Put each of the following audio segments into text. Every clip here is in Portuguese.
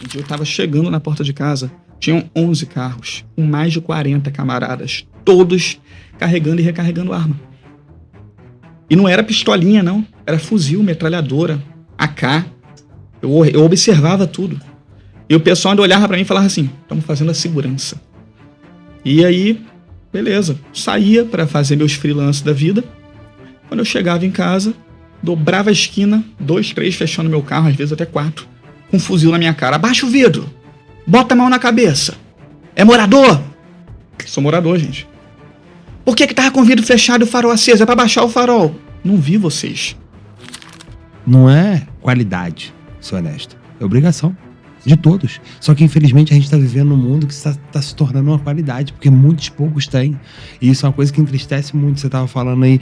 Um dia eu tava chegando na porta de casa, tinham 11 carros, com mais de 40 camaradas, todos carregando e recarregando arma. E não era pistolinha, não. Era fuzil, metralhadora, AK. Eu observava tudo. E o pessoal ainda olhava pra mim e falava assim, estamos fazendo a segurança. E aí, beleza. Saía pra fazer meus freelances da vida. Quando eu chegava em casa, dobrava a esquina, 2, 3 fechando meu carro, às vezes até 4, com um fuzil na minha cara. Abaixa o vidro. Bota a mão na cabeça. É morador? Sou morador, gente. Por que tava com o vidro fechado e o farol aceso? É pra baixar o farol. Não vi vocês. Não é qualidade, ser honesto. É obrigação de todos. Só que, infelizmente, a gente tá vivendo num mundo que tá se tornando uma qualidade, porque muitos poucos têm. E isso é uma coisa que entristece muito. Você tava falando aí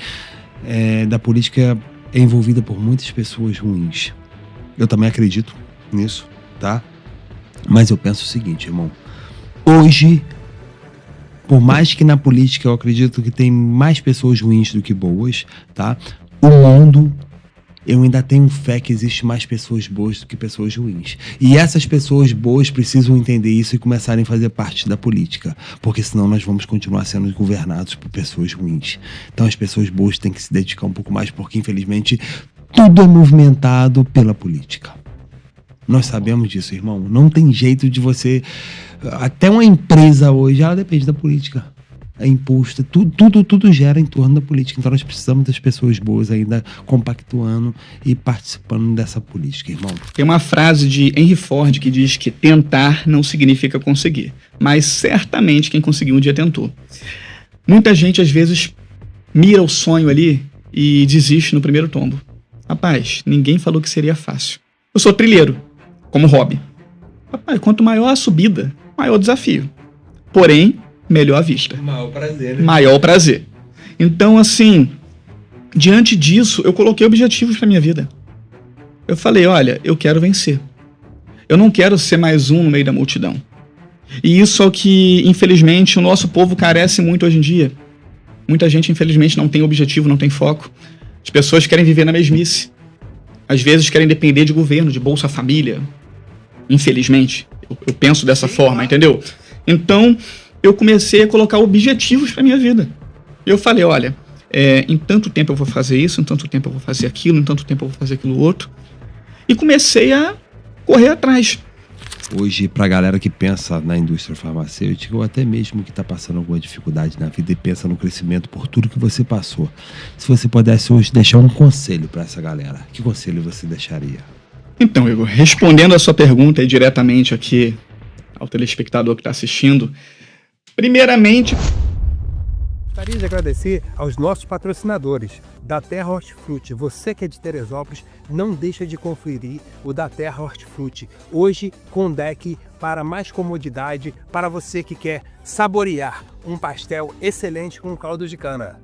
da política envolvida por muitas pessoas ruins. Eu também acredito nisso, tá? Mas eu penso o seguinte, irmão. Hoje, por mais que na política eu acredito que tem mais pessoas ruins do que boas, tá? O mundo, eu ainda tenho fé que existe mais pessoas boas do que pessoas ruins. E essas pessoas boas precisam entender isso e começarem a fazer parte da política. Porque senão nós vamos continuar sendo governados por pessoas ruins. Então as pessoas boas têm que se dedicar um pouco mais, porque infelizmente tudo é movimentado pela política. Nós sabemos disso, irmão. Não tem jeito de você... Até uma empresa hoje, ela depende da política. É imposto, tudo gira em torno da política. Então nós precisamos das pessoas boas ainda compactuando e participando dessa política, irmão. Tem uma frase de Henry Ford que diz que tentar não significa conseguir. Mas certamente quem conseguiu um dia tentou. Muita gente às vezes mira o sonho ali e desiste no primeiro tombo. Rapaz, ninguém falou que seria fácil. Eu sou trilheiro, como hobby. Rapaz, quanto maior a subida, maior o desafio. Porém, melhor a vista. Maior prazer. Né? Maior prazer. Então, assim, diante disso, eu coloquei objetivos pra minha vida. Eu falei, olha, eu quero vencer. Eu não quero ser mais um no meio da multidão. E isso é o que, infelizmente, o nosso povo carece muito hoje em dia. Muita gente, infelizmente, não tem objetivo, não tem foco. As pessoas querem viver na mesmice. Às vezes querem depender de governo, de Bolsa Família. Infelizmente. Eu penso dessa forma, entendeu? Então, eu comecei a colocar objetivos para minha vida. Eu falei, olha, em tanto tempo eu vou fazer isso, em tanto tempo eu vou fazer aquilo, em tanto tempo eu vou fazer aquilo outro. E comecei a correr atrás. Hoje, pra galera que pensa na indústria farmacêutica, ou até mesmo que tá passando alguma dificuldade na vida e pensa no crescimento por tudo que você passou, se você pudesse hoje deixar um conselho pra essa galera, que conselho você deixaria? Então, Igor, respondendo a sua pergunta aí diretamente aqui ao telespectador que está assistindo, primeiramente... Gostaria de agradecer aos nossos patrocinadores, Da Terra Hortifruti. Você que é de Teresópolis, não deixa de conferir o Da Terra Hortifruti. Hoje com deck para mais comodidade, para você que quer saborear um pastel excelente com caldo de cana.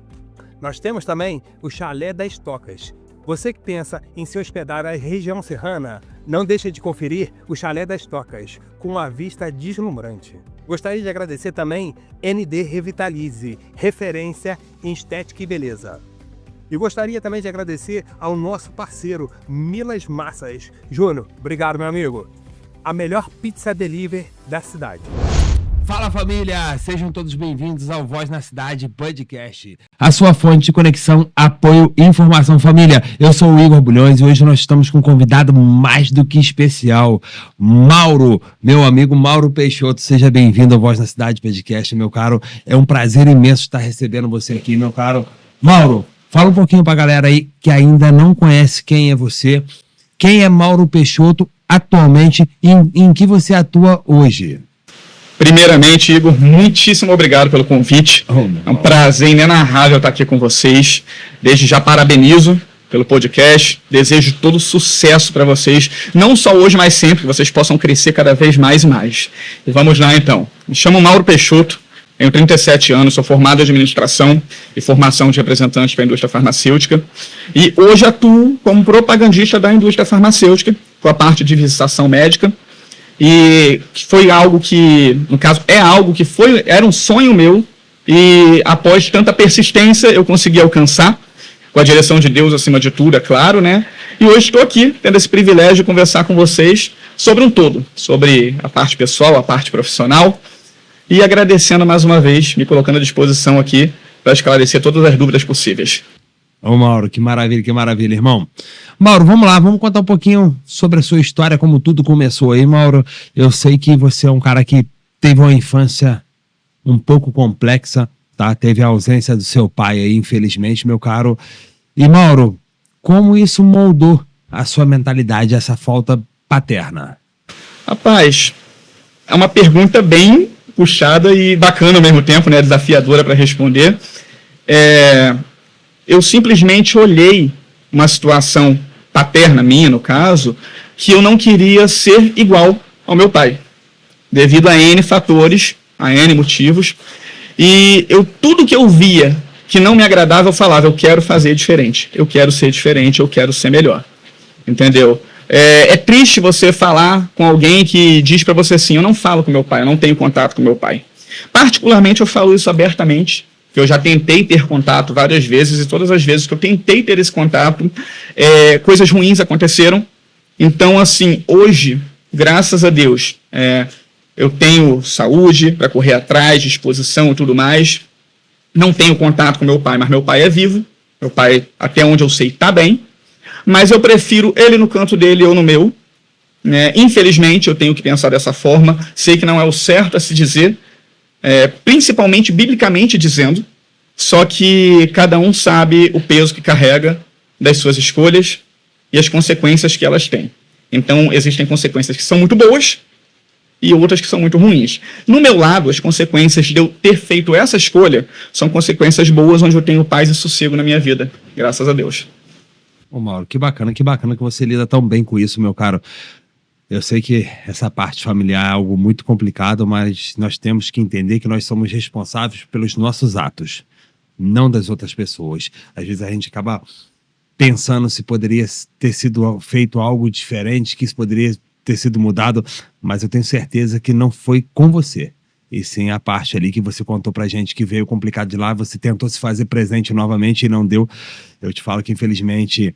Nós temos também o Chalé das Tocas. Você que pensa em se hospedar na região serrana, não deixa de conferir o Chalé das Tocas, com uma vista deslumbrante. Gostaria de agradecer também ND Revitalize, referência em estética e beleza. E gostaria também de agradecer ao nosso parceiro Milas Massas. Júnior, obrigado, meu amigo. A melhor pizza delivery da cidade. Fala, família! Sejam todos bem-vindos ao Voz na Cidade Podcast. A sua fonte de conexão, apoio e informação. Família, eu sou o Igor Bulhões e hoje nós estamos com um convidado mais do que especial, Mauro, meu amigo Mauro Peixoto. Seja bem-vindo ao Voz na Cidade Podcast, meu caro. É um prazer imenso estar recebendo você aqui, meu caro. Mauro, fala um pouquinho pra galera aí que ainda não conhece quem é você. Quem é Mauro Peixoto atualmente e em que você atua hoje? Primeiramente, Igor, muitíssimo obrigado pelo convite. É um prazer inenarrável estar aqui com vocês. Desde já parabenizo pelo podcast. Desejo todo sucesso para vocês, não só hoje, mas sempre, que vocês possam crescer cada vez mais e mais. E vamos lá, então. Me chamo Mauro Peixoto, tenho 37 anos, sou formado em administração e formação de representante para a indústria farmacêutica. E hoje atuo como propagandista da indústria farmacêutica, com a parte de visitação médica. E foi algo que, no caso, era um sonho meu, e após tanta persistência eu consegui alcançar, com a direção de Deus acima de tudo, é claro, né? E hoje estou aqui, tendo esse privilégio de conversar com vocês, sobre um todo, sobre a parte pessoal, a parte profissional, e agradecendo mais uma vez, me colocando à disposição aqui para esclarecer todas as dúvidas possíveis. Ô Mauro, que maravilha, irmão. Mauro, vamos lá, vamos contar um pouquinho sobre a sua história, como tudo começou aí, Mauro. Eu sei que você é um cara que teve uma infância um pouco complexa, tá? Teve a ausência do seu pai aí, infelizmente, meu caro. E Mauro, como isso moldou a sua mentalidade, essa falta paterna? Rapaz, é uma pergunta bem puxada e bacana ao mesmo tempo, né? Desafiadora para responder. Eu simplesmente olhei uma situação paterna minha, no caso, que eu não queria ser igual ao meu pai, devido a N fatores, a N motivos, e tudo que eu via que não me agradava, eu falava, eu quero fazer diferente, eu quero ser diferente, eu quero ser melhor, entendeu? É triste você falar com alguém que diz para você assim, eu não falo com meu pai, eu não tenho contato com meu pai. Particularmente eu falo isso abertamente, que eu já tentei ter contato várias vezes, e todas as vezes que eu tentei ter esse contato, coisas ruins aconteceram. Então, assim, hoje, graças a Deus, eu tenho saúde para correr atrás, disposição e tudo mais. Não tenho contato com meu pai, mas meu pai é vivo. Meu pai, até onde eu sei, está bem. Mas eu prefiro ele no canto dele, eu no meu. Né? Infelizmente, eu tenho que pensar dessa forma. Sei que não é o certo a se dizer, principalmente biblicamente dizendo, só que cada um sabe o peso que carrega das suas escolhas e as consequências que elas têm. Então, existem consequências que são muito boas e outras que são muito ruins. No meu lado, as consequências de eu ter feito essa escolha são consequências boas, onde eu tenho paz e sossego na minha vida, graças a Deus. Ô Mauro, que bacana que você lida tão bem com isso, meu caro. Eu sei que essa parte familiar é algo muito complicado, mas nós temos que entender que nós somos responsáveis pelos nossos atos, não das outras pessoas. Às vezes a gente acaba pensando se poderia ter sido feito algo diferente, que isso poderia ter sido mudado, mas eu tenho certeza que não foi com você. E sim a parte ali que você contou pra gente que veio complicado de lá, você tentou se fazer presente novamente e não deu. Eu te falo que infelizmente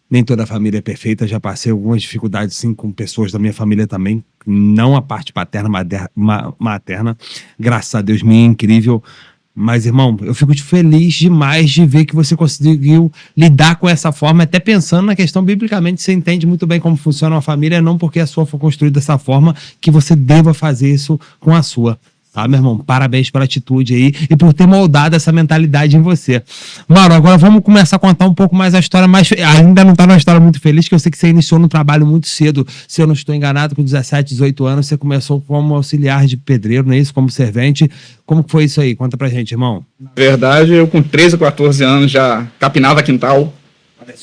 nem toda a família é perfeita, já passei algumas dificuldades sim com pessoas da minha família também, não a parte paterna, materna, graças a Deus, minha é incrível. Mas, irmão, eu fico feliz demais de ver que você conseguiu lidar com essa forma, até pensando na questão biblicamente, você entende muito bem como funciona uma família, não porque a sua foi construída dessa forma que você deva fazer isso com a sua. Tá, meu irmão? Parabéns pela atitude aí e por ter moldado essa mentalidade em você. Mauro, agora vamos começar a contar um pouco mais a história, mas ainda não está numa história muito feliz, que eu sei que você iniciou no trabalho muito cedo. Se eu não estou enganado, com 17, 18 anos, você começou como auxiliar de pedreiro, não é isso? Como servente. Como que foi isso aí? Conta pra gente, irmão. Na verdade, eu com 13, 14 anos já capinava quintal,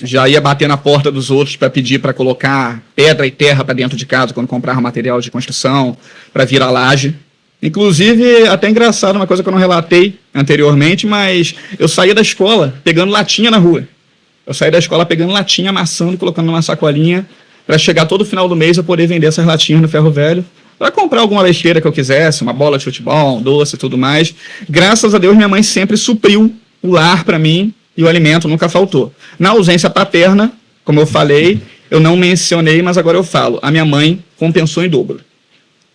já ia bater na porta dos outros para pedir para colocar pedra e terra para dentro de casa quando comprava material de construção, para virar laje. Inclusive, até engraçado, uma coisa que eu não relatei anteriormente, mas eu saía da escola pegando latinha na rua. Eu saía da escola pegando latinha, amassando, colocando numa sacolinha, para chegar todo final do mês eu poder vender essas latinhas no ferro velho, para comprar alguma besteira que eu quisesse, uma bola de futebol, um doce e tudo mais. Graças a Deus, minha mãe sempre supriu o lar para mim e o alimento nunca faltou. Na ausência paterna, como eu falei, eu não mencionei, mas agora eu falo, a minha mãe compensou em dobro.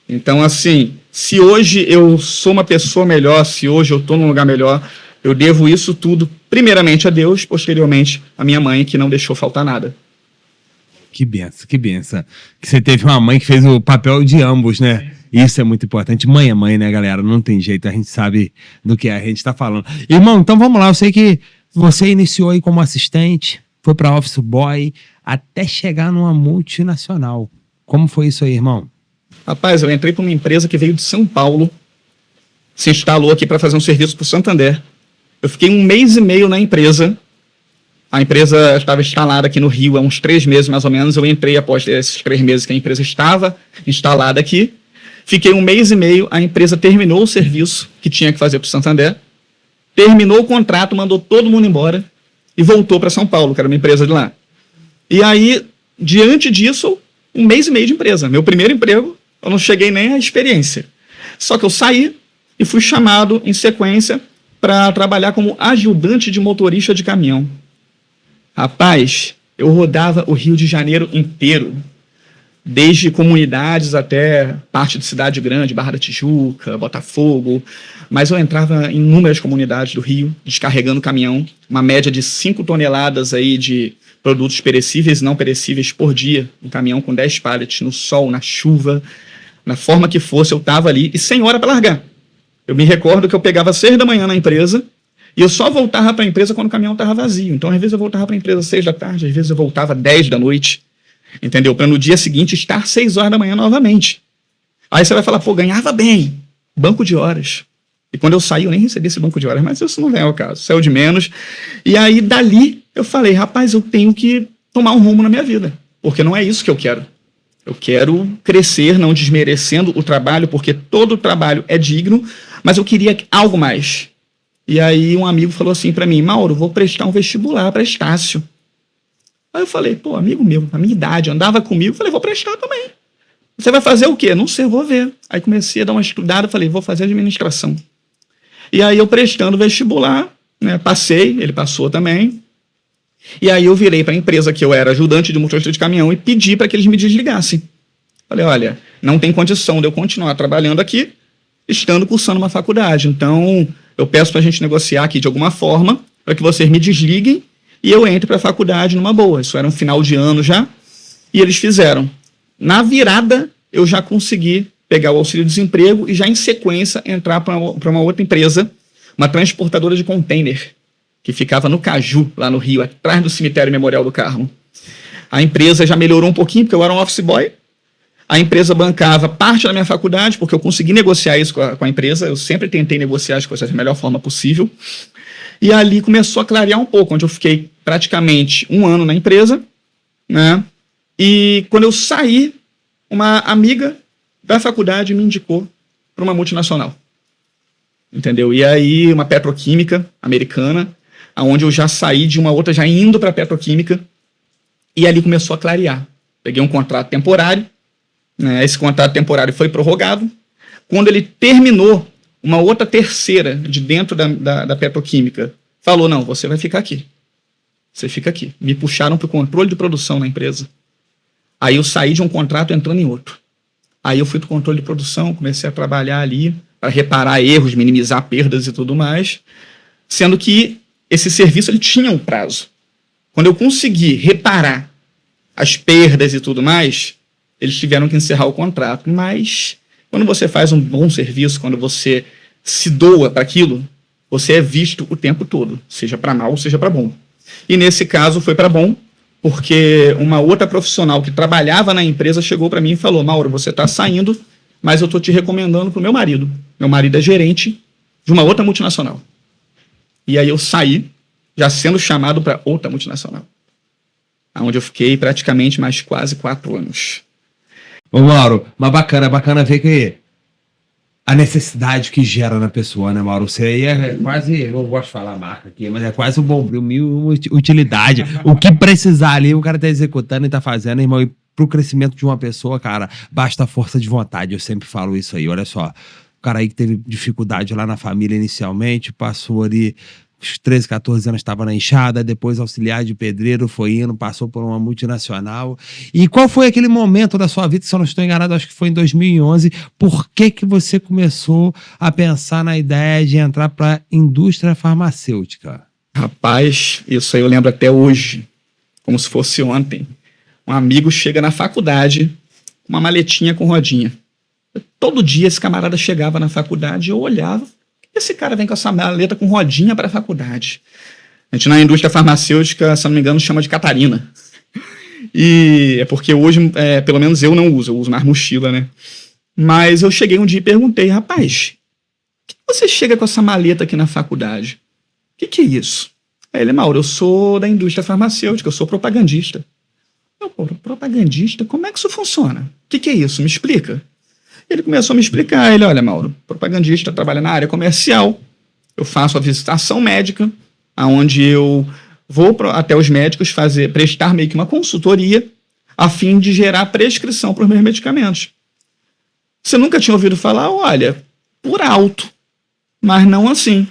Então, assim, se hoje eu sou uma pessoa melhor, se hoje eu estou num lugar melhor, eu devo isso tudo, primeiramente a Deus, posteriormente a minha mãe, que não deixou faltar nada. Que benção, que benção. Que você teve uma mãe que fez o papel de ambos, né? Isso é muito importante. Mãe é mãe, né, galera? Não tem jeito, a gente sabe do que a gente está falando. Irmão, então vamos lá. Eu sei que você iniciou aí como assistente, foi para office boy, até chegar numa multinacional. Como foi isso aí, irmão? Rapaz, eu entrei para uma empresa que veio de São Paulo, se instalou aqui para fazer um serviço para o Santander. Eu fiquei 1 mês e meio na empresa. A empresa estava instalada aqui no Rio há uns 3 meses, mais ou menos. Eu entrei após esses 3 meses que a empresa estava instalada aqui. Fiquei 1 mês e meio, a empresa terminou o serviço que tinha que fazer para o Santander, terminou o contrato, mandou todo mundo embora e voltou para São Paulo, que era uma empresa de lá. E aí, diante disso, 1 mês e meio de empresa. Meu primeiro emprego, eu não cheguei nem à experiência. Só que eu saí e fui chamado em sequência para trabalhar como ajudante de motorista de caminhão. Rapaz, eu rodava o Rio de Janeiro inteiro. desde comunidades até parte de cidade grande, Barra da Tijuca, Botafogo, mas eu entrava em inúmeras comunidades do Rio, descarregando caminhão, uma média de 5 toneladas aí de produtos perecíveis e não perecíveis por dia, um caminhão com 10 pallets, no sol, na chuva, na forma que fosse, eu estava ali e sem hora para largar. Eu me recordo que eu pegava 6 da manhã na empresa e eu só voltava para a empresa quando o caminhão estava vazio. Então, às vezes eu voltava para a empresa 6 da tarde, às vezes eu voltava 10 da noite, entendeu? Para no dia seguinte estar 6 horas da manhã novamente. Aí você vai falar, pô, ganhava bem, banco de horas. E quando eu saí, eu nem recebi esse banco de horas, mas isso não vem ao caso, saiu de menos. E aí, dali, eu falei, rapaz, eu tenho que tomar um rumo na minha vida, porque não é isso que eu quero. Eu quero crescer, não desmerecendo o trabalho, porque todo trabalho é digno, mas eu queria algo mais. E aí, um amigo falou assim para mim, Mauro, vou prestar um vestibular para Estácio. Aí eu falei, pô, amigo meu, a minha idade, andava comigo, falei, vou prestar também. Você vai fazer o quê? Não sei, vou ver. Aí comecei a dar uma estudada, falei, vou fazer administração. E aí eu prestando vestibular, né, passei, ele passou também. E aí eu virei para a empresa que eu era ajudante de motorista de caminhão e pedi para que eles me desligassem. Falei, olha, não tem condição de eu continuar trabalhando aqui, estando cursando uma faculdade. Então, eu peço para a gente negociar aqui de alguma forma, para que vocês me desliguem e eu entre para a faculdade numa boa. Isso era um final de ano já, e eles fizeram. Na virada, eu já consegui pegar o auxílio-desemprego e já em sequência entrar para uma outra empresa, uma transportadora de container, que ficava no Caju, lá no Rio, atrás do cemitério Memorial do Carmo. A empresa já melhorou um pouquinho, porque eu era um office boy. A empresa bancava parte da minha faculdade, porque eu consegui negociar isso com a empresa. Eu sempre tentei negociar as coisas da melhor forma possível. E ali começou a clarear um pouco, onde eu fiquei praticamente 1 ano na empresa, né? E quando eu saí, uma amiga da faculdade me indicou para uma multinacional. Entendeu? E aí, uma petroquímica americana, onde eu já saí de uma outra, já indo para a petroquímica, e ali começou a clarear. Peguei um contrato temporário, né? Esse contrato temporário foi prorrogado. Quando ele terminou, uma outra terceira de dentro da petroquímica falou, não, você vai ficar aqui. Você fica aqui. Me puxaram para o controle de produção na empresa. Aí eu saí de um contrato entrando em outro. Aí eu fui para o controle de produção, comecei a trabalhar ali para reparar erros, minimizar perdas e tudo mais, sendo que esse serviço ele tinha um prazo. Quando eu consegui reparar as perdas e tudo mais, eles tiveram que encerrar o contrato. Mas quando você faz um bom serviço, quando você se doa para aquilo, você é visto o tempo todo, seja para mal, seja para bom. E nesse caso foi para bom, porque uma outra profissional que trabalhava na empresa chegou para mim e falou, Mauro, você está saindo, mas eu estou te recomendando para o meu marido. Meu marido é gerente de uma outra multinacional. E aí eu saí, já sendo chamado para outra multinacional, onde eu fiquei praticamente mais quase 4 anos. Ô Mauro, mas bacana ver que a necessidade que gera na pessoa, né, Mauro? Você aí é quase, eu não gosto de falar a marca aqui, mas é quase um bombril, mil utilidade. O que precisar ali, o cara tá executando e tá fazendo, irmão, e pro crescimento de uma pessoa, cara, basta a força de vontade, eu sempre falo isso aí, olha só. O cara aí que teve dificuldade lá na família inicialmente, passou ali os 13, 14 anos estava na enxada, depois auxiliar de pedreiro, foi indo, passou por uma multinacional. E qual foi aquele momento da sua vida, se eu não estou enganado, acho que foi em 2011, por que você começou a pensar na ideia de entrar para a indústria farmacêutica? Rapaz, isso aí eu lembro até hoje, como se fosse ontem. Um amigo chega na faculdade com uma maletinha com rodinha. Todo dia esse camarada chegava na faculdade e eu olhava, esse cara vem com essa maleta com rodinha para a faculdade. A gente na indústria farmacêutica, se não me engano, chama de Catarina. E é porque hoje, pelo menos eu não uso, eu uso mais mochila, né? Mas eu cheguei um dia e perguntei, rapaz, por que você chega com essa maleta aqui na faculdade? O que é isso? Aí ele, Mauro, eu sou da indústria farmacêutica, eu sou propagandista. Eu, propagandista? Como é que isso funciona? O que é isso? Me explica. Ele começou a me explicar, ele, olha, Mauro, propagandista, trabalha na área comercial, eu faço a visitação médica, onde eu vou até os médicos prestar meio que uma consultoria, a fim de gerar prescrição para os meus medicamentos. Você nunca tinha ouvido falar? Olha, por alto, mas não assim.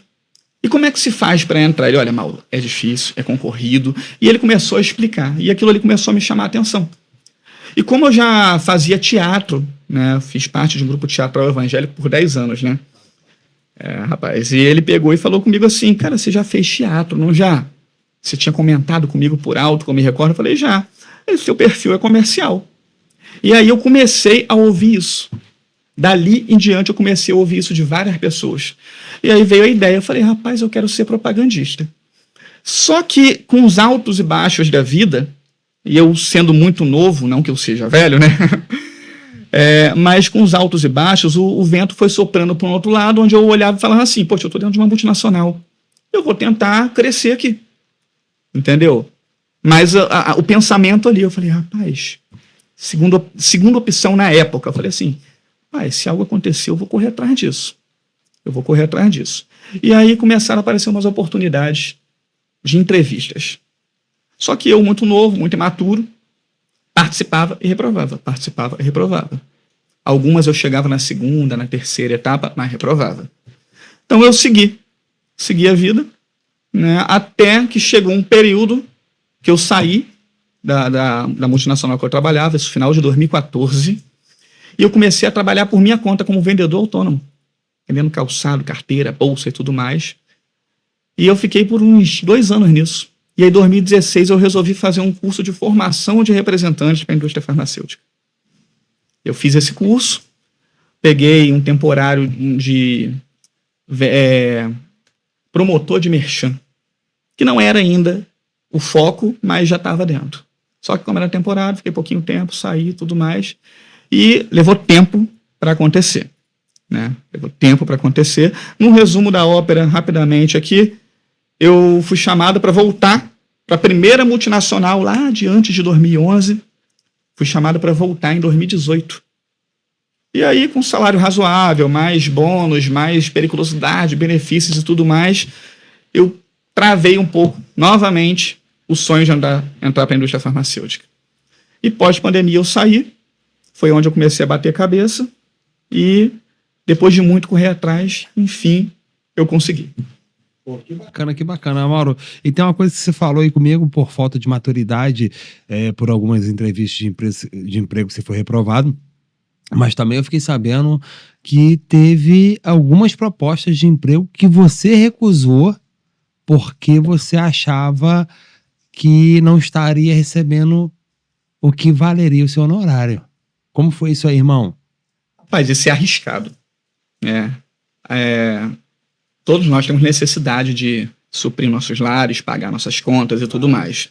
E como é que se faz para entrar? Ele, olha, Mauro, é difícil, é concorrido, e ele começou a explicar, e aquilo ali começou a me chamar a atenção. E como eu já fazia teatro, né? Fiz parte de um grupo teatral evangélico por 10 anos, né? Rapaz, e ele pegou e falou comigo assim, cara, você já fez teatro, não já? Você tinha comentado comigo por alto, que eu me recordo? Eu falei, já. Ele, seu perfil é comercial. E aí eu comecei a ouvir isso. Dali em diante eu comecei a ouvir isso de várias pessoas. E aí veio a ideia, eu falei, rapaz, eu quero ser propagandista. Só que com os altos e baixos da vida, e eu sendo muito novo, não que eu seja velho, né? Mas com os altos e baixos, o vento foi soprando para um outro lado, onde eu olhava e falava assim, poxa, eu estou dentro de uma multinacional. Eu vou tentar crescer aqui. Entendeu? Mas o pensamento ali, eu falei, rapaz, segunda opção na época, eu falei assim, se algo acontecer, eu vou correr atrás disso. Eu vou correr atrás disso. E aí começaram a aparecer umas oportunidades de entrevistas. Só que eu, muito novo, muito imaturo, participava e reprovava. Algumas eu chegava na segunda, na terceira etapa, mas reprovava. Então eu segui a vida, né, até que chegou um período que eu saí da multinacional que eu trabalhava, isso final de 2014, e eu comecei a trabalhar por minha conta como vendedor autônomo, vendendo calçado, carteira, bolsa e tudo mais. E eu fiquei por uns 2 anos nisso. E aí, em 2016, eu resolvi fazer um curso de formação de representantes para a indústria farmacêutica. Eu fiz esse curso, peguei um temporário de promotor de merchan, que não era ainda o foco, mas já estava dentro. Só que como era temporário, fiquei pouquinho tempo, saí e tudo mais, e levou tempo para acontecer. Né? Levou tempo para acontecer. Num resumo da ópera, rapidamente aqui, eu fui chamado para voltar para a primeira multinacional lá de antes de 2011. Fui chamado para voltar em 2018. E aí, com salário razoável, mais bônus, mais periculosidade, benefícios e tudo mais, eu travei um pouco, novamente, o sonho de entrar para a indústria farmacêutica. E pós-pandemia eu saí, foi onde eu comecei a bater a cabeça e, depois de muito correr atrás, enfim, eu consegui. Pô, que bacana, Mauro. E tem uma coisa que você falou aí comigo, por falta de maturidade, por algumas entrevistas de emprego que você foi reprovado, mas também eu fiquei sabendo que teve algumas propostas de emprego que você recusou porque você achava que não estaria recebendo o que valeria o seu honorário. Como foi isso aí, irmão? Rapaz, isso é arriscado. Todos nós temos necessidade de suprir nossos lares, pagar nossas contas e tudo mais.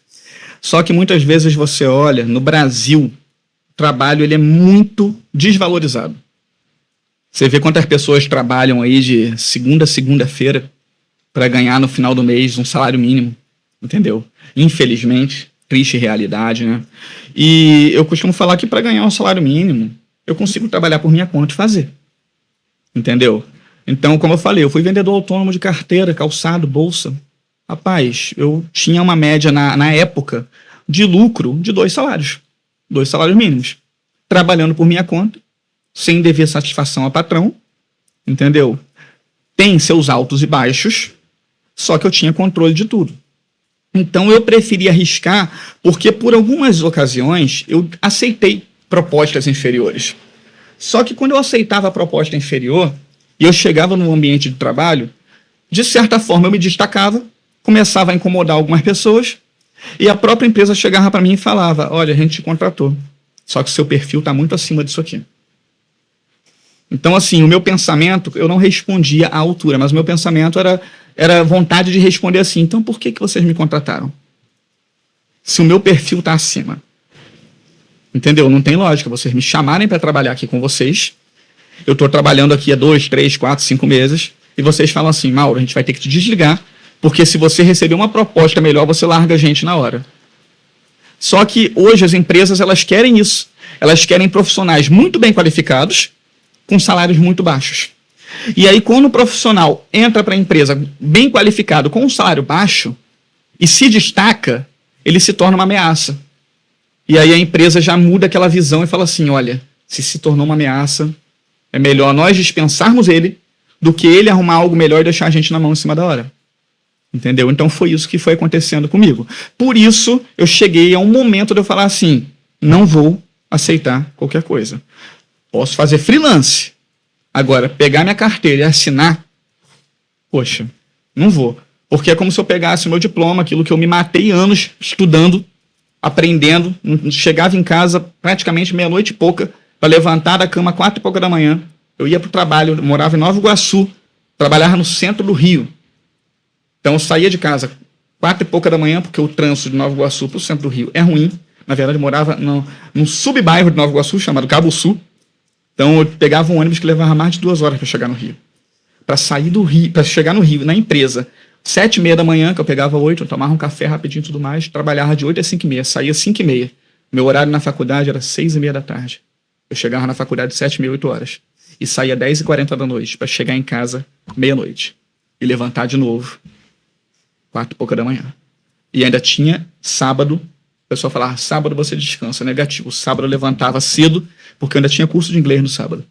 Só que muitas vezes você olha, no Brasil, o trabalho ele é muito desvalorizado. Você vê quantas pessoas trabalham aí de segunda a segunda-feira para ganhar no final do mês um salário mínimo, entendeu? Infelizmente, triste realidade, né? E eu costumo falar que para ganhar um salário mínimo, eu consigo trabalhar por minha conta e fazer, entendeu? Então, como eu falei, eu fui vendedor autônomo de carteira, calçado, bolsa. Rapaz, eu tinha uma média na época de lucro de 2 salários. 2 salários mínimos. Trabalhando por minha conta, sem dever satisfação ao patrão, entendeu? Tem seus altos e baixos, só que eu tinha controle de tudo. Então, eu preferi arriscar, porque por algumas ocasiões eu aceitei propostas inferiores. Só que quando eu aceitava a proposta inferior, e eu chegava no ambiente de trabalho, de certa forma eu me destacava, começava a incomodar algumas pessoas, e a própria empresa chegava para mim e falava, olha, a gente te contratou, só que o seu perfil está muito acima disso aqui. Então, assim, o meu pensamento, eu não respondia à altura, mas o meu pensamento era vontade de responder assim, então por que vocês me contrataram? Se o meu perfil está acima. Entendeu? Não tem lógica vocês me chamarem para trabalhar aqui com vocês. Eu estou trabalhando aqui há 2, 3, 4, 5 meses e vocês falam assim, Mauro, a gente vai ter que te desligar, porque se você receber uma proposta melhor, você larga a gente na hora. Só que hoje as empresas, elas querem isso. Elas querem profissionais muito bem qualificados com salários muito baixos. E aí, quando o profissional entra para a empresa bem qualificado com um salário baixo e se destaca, ele se torna uma ameaça. E aí a empresa já muda aquela visão e fala assim, olha, se tornou uma ameaça, é melhor nós dispensarmos ele do que ele arrumar algo melhor e deixar a gente na mão em cima da hora. Entendeu? Então foi isso que foi acontecendo comigo. Por isso eu cheguei a um momento de eu falar assim, não vou aceitar qualquer coisa. Posso fazer freelance. Agora, pegar minha carteira e assinar, poxa, não vou. Porque é como se eu pegasse o meu diploma, aquilo que eu me matei anos estudando, aprendendo, chegava em casa praticamente meia-noite e pouca, para levantar da cama 4 e pouca da manhã. Eu ia para o trabalho, eu morava em Nova Iguaçu, trabalhava no centro do Rio. Então eu saía de casa 4 e pouca da manhã, porque o trânsito de Nova Iguaçu para o centro do Rio é ruim. Na verdade, eu morava num subbairro de Nova Iguaçu, chamado Cabo Sul. Então eu pegava um ônibus que levava mais de 2 horas para chegar no Rio. Para sair do Rio, para chegar no Rio, na empresa, 7h30 da manhã, que eu pegava 8, eu tomava um café rapidinho e tudo mais, trabalhava de 8 às 5h30, saía às 5h30. Meu horário na faculdade era 6h30 da tarde. Eu chegava na faculdade 7h30, 8 horas. E saía 10h40 da noite, para chegar em casa meia-noite. E levantar de novo, 4 e pouca da manhã. E ainda tinha sábado, o pessoal falava, sábado você descansa, negativo. Sábado eu levantava cedo, porque eu ainda tinha curso de inglês no sábado.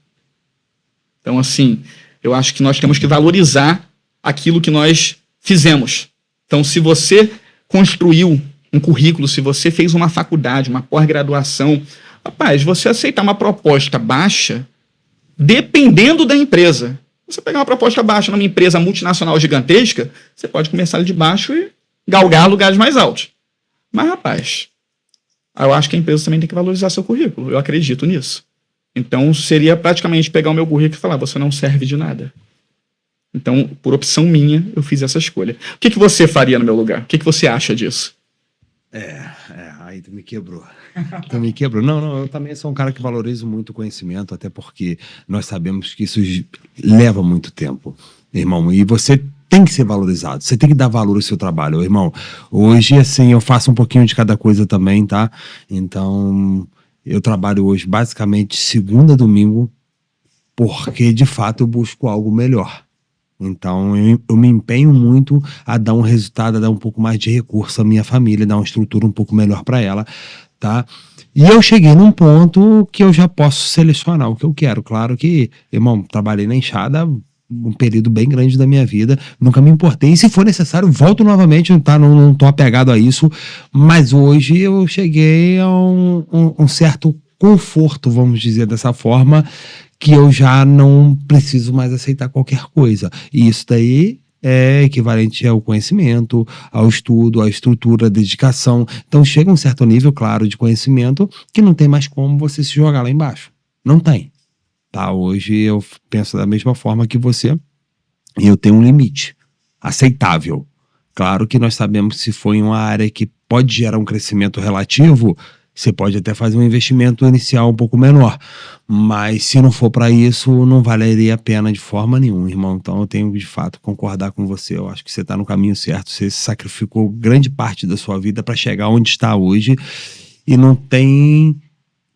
Então, assim, eu acho que nós temos que valorizar aquilo que nós fizemos. Então, se você construiu um currículo, se você fez uma faculdade, uma pós-graduação, rapaz, você aceitar uma proposta baixa, dependendo da empresa. Você pegar uma proposta baixa numa empresa multinacional gigantesca, você pode começar ali de baixo e galgar lugares mais altos. Mas, rapaz, eu acho que a empresa também tem que valorizar seu currículo. Eu acredito nisso. Então, seria praticamente pegar o meu currículo e falar, você não serve de nada. Então, por opção minha, eu fiz essa escolha. O que você faria no meu lugar? O que você acha disso? Aí tu me quebrou. Tu me quebrou. Não, eu também sou um cara que valorizo muito o conhecimento, até porque nós sabemos que isso leva muito tempo, irmão, e você tem que ser valorizado, você tem que dar valor ao seu trabalho, irmão. Hoje, assim, eu faço um pouquinho de cada coisa também, tá? Então, eu trabalho hoje basicamente segunda a domingo, porque de fato eu busco algo melhor. Então, eu me empenho muito a dar um resultado, a dar um pouco mais de recurso à minha família, dar uma estrutura um pouco melhor para ela, tá? E eu cheguei num ponto que eu já posso selecionar o que eu quero. Claro que, irmão, trabalhei na enxada um período bem grande da minha vida, nunca me importei. E se for necessário, volto novamente, tá? Não tô apegado a isso. Mas hoje eu cheguei a um certo conforto, vamos dizer dessa forma, que eu já não preciso mais aceitar qualquer coisa. E isso daí é equivalente ao conhecimento, ao estudo, à estrutura, à dedicação. Então chega um certo nível, claro, de conhecimento que não tem mais como você se jogar lá embaixo. Não tem. Tá? Hoje eu penso da mesma forma que você, e eu tenho um limite aceitável. Claro que nós sabemos que se for em uma área que pode gerar um crescimento relativo, você pode até fazer um investimento inicial um pouco menor, mas se não for para isso, não valeria a pena de forma nenhuma, irmão. Então eu tenho de fato concordar com você. Eu acho que você está no caminho certo. Você sacrificou grande parte da sua vida para chegar onde está hoje e não tem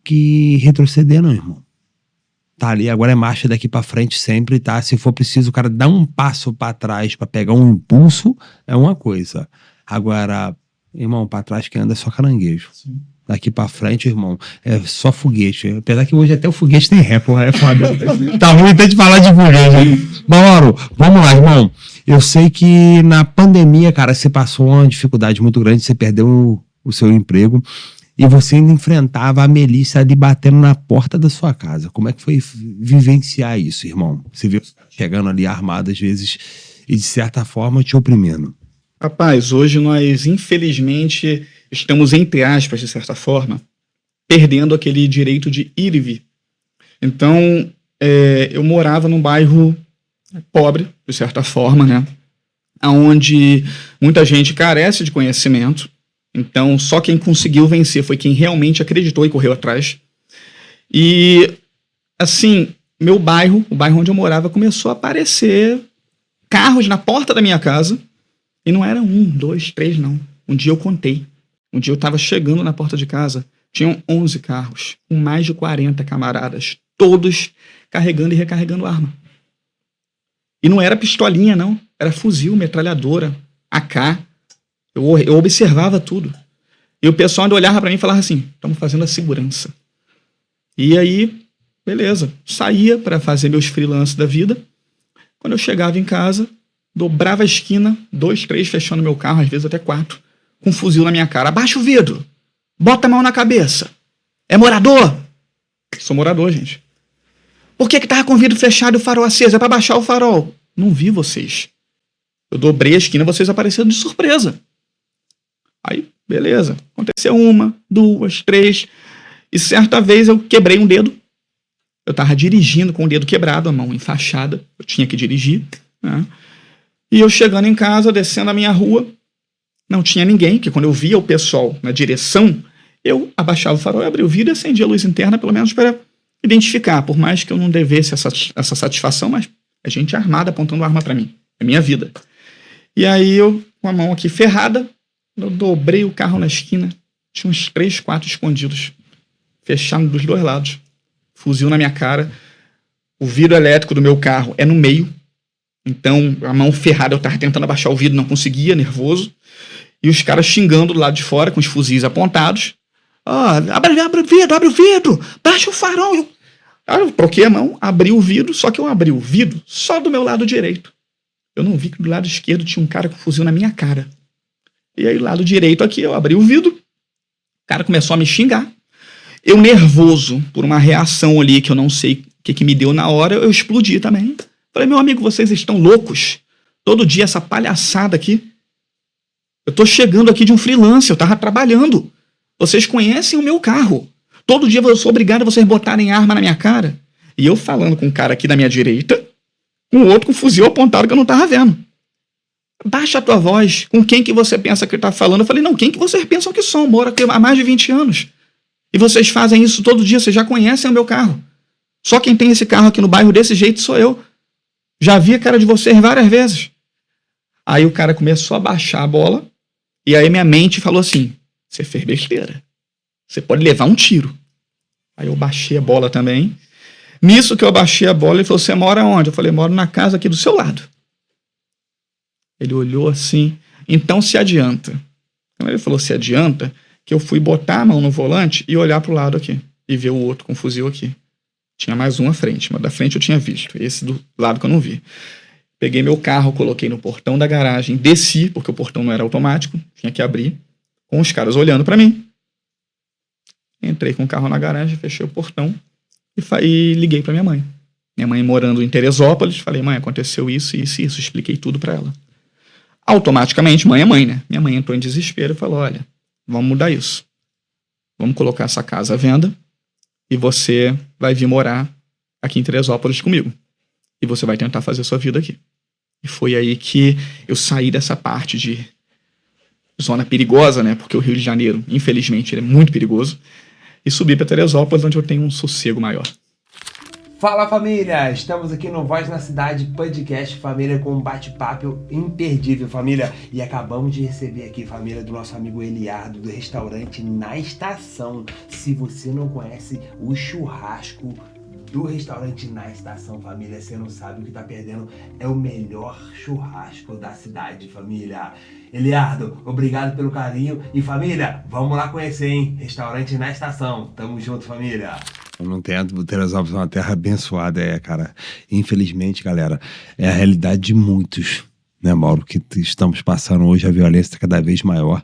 que retroceder, não, irmão. Tá ali, agora é marcha daqui para frente sempre, tá? Se for preciso o cara dar um passo para trás para pegar um impulso, é uma coisa. Agora, irmão, para trás que anda é só caranguejo. Sim. Daqui pra frente, irmão, é só foguete. Apesar que hoje até o foguete tem ré, porra, é foda. Tá ruim até de falar de foguete. Mauro, vamos lá, irmão. Eu sei que na pandemia, cara, você passou uma dificuldade muito grande, você perdeu o seu emprego e você ainda enfrentava a milícia ali batendo na porta da sua casa. Como é que foi vivenciar isso, irmão? Você viu chegando ali armado às vezes e de certa forma te oprimindo. Rapaz, hoje nós, infelizmente, estamos, entre aspas, de certa forma, perdendo aquele direito de ir e vir. Então, eu morava num bairro pobre, de certa forma, né? Onde muita gente carece de conhecimento. Então, só quem conseguiu vencer foi quem realmente acreditou e correu atrás. E, assim, meu bairro, o bairro onde eu morava, começou a aparecer carros na porta da minha casa. E não era 1, 2, 3, não. Um dia eu contei. Um dia eu estava chegando na porta de casa, tinham 11 carros, com mais de 40 camaradas, todos carregando e recarregando arma. E não era pistolinha, não. Era fuzil, metralhadora, AK. Eu observava tudo. E o pessoal ainda olhava para mim e falava assim, estamos fazendo a segurança. E aí, beleza. Saía para fazer meus freelances da vida. Quando eu chegava em casa, dobrava a esquina, 2, 3 fechando meu carro, às vezes até 4, com um fuzil na minha cara. Abaixa o vidro, bota a mão na cabeça. É morador? Sou morador, gente. Por que tava com o vidro fechado e o farol aceso? É pra baixar o farol. Não vi vocês. Eu dobrei a esquina, vocês apareceram de surpresa. Aí, beleza. Aconteceu 1, 2, 3. E certa vez eu quebrei um dedo. Eu tava dirigindo com o dedo quebrado, a mão enfaixada. Eu tinha que dirigir, né? E eu chegando em casa, descendo a minha rua, não tinha ninguém, porque quando eu via o pessoal na direção, eu abaixava o farol, abria o vidro e acendia a luz interna, pelo menos para identificar, por mais que eu não devesse essa satisfação, mas é gente armada apontando arma para mim. É minha vida. E aí eu, com a mão aqui ferrada, eu dobrei o carro na esquina, tinha uns 3, 4 escondidos, fechado dos 2 lados. Fuzil na minha cara. O vidro elétrico do meu carro é no meio. Então, a mão ferrada, eu tava tentando abaixar o vidro, não conseguia, nervoso. E os caras xingando do lado de fora, com os fuzis apontados. Abre o vidro, baixa o farol. Eu troquei a mão, abri o vidro, só que eu abri o vidro só do meu lado direito. Eu não vi que do lado esquerdo tinha um cara com fuzil na minha cara. E aí, do lado direito aqui, eu abri o vidro, o cara começou a me xingar. Eu nervoso por uma reação ali que eu não sei o que me deu na hora, eu explodi também. Falei, meu amigo, vocês estão loucos? Todo dia essa palhaçada aqui. Eu tô chegando aqui de um freelance, eu tava trabalhando. Vocês conhecem o meu carro. Todo dia eu sou obrigado a vocês botarem arma na minha cara. E eu falando com um cara aqui da minha direita, com o outro com um fuzil apontado que eu não tava vendo. Baixa a tua voz. Com quem que você pensa que tá falando? Eu falei, não, quem que vocês pensam que são? Moro aqui há mais de 20 anos. E vocês fazem isso todo dia, vocês já conhecem o meu carro. Só quem tem esse carro aqui no bairro desse jeito sou eu. Já vi a cara de vocês várias vezes. Aí o cara começou a baixar a bola, e aí minha mente falou assim, você fez besteira. Você pode levar um tiro. Aí eu baixei a bola também. Nisso que eu baixei a bola, ele falou, você mora onde? Eu falei, moro na casa aqui do seu lado. Ele olhou assim, então se adianta. Então ele falou, se adianta, que eu fui botar a mão no volante e olhar pro lado aqui. E ver o outro com o fuzil aqui. Tinha mais um à frente, mas da frente eu tinha visto. Esse do lado que eu não vi. Peguei meu carro, coloquei no portão da garagem, desci, porque o portão não era automático, tinha que abrir, com os caras olhando pra mim. Entrei com o carro na garagem, fechei o portão e liguei pra minha mãe. Minha mãe morando em Teresópolis, falei, mãe, aconteceu isso, isso e isso. Expliquei tudo pra ela. Automaticamente, mãe é mãe, né? Minha mãe entrou em desespero e falou, olha, vamos mudar isso. Vamos colocar essa casa à venda e você vai vir morar aqui em Teresópolis comigo. E você vai tentar fazer a sua vida aqui. E foi aí que eu saí dessa parte de zona perigosa, né? Porque o Rio de Janeiro, infelizmente, ele é muito perigoso. E subi para Teresópolis, onde eu tenho um sossego maior. Fala, família! Estamos aqui no Voz na Cidade Podcast, família, com um bate-papo imperdível, família. E acabamos de receber aqui, família, do nosso amigo Eliardo, do restaurante Na Estação. Se você não conhece o churrasco do restaurante Na Estação, família, você não sabe o que tá perdendo. É o melhor churrasco da cidade, família. Eliardo, obrigado pelo carinho. E família, vamos lá conhecer, hein? Restaurante Na Estação. Tamo junto, família. Eu não entendo, Teresópolis é uma terra abençoada, cara. Infelizmente, galera, é a realidade de muitos, né, Mauro? Que estamos passando hoje, a violência está cada vez maior.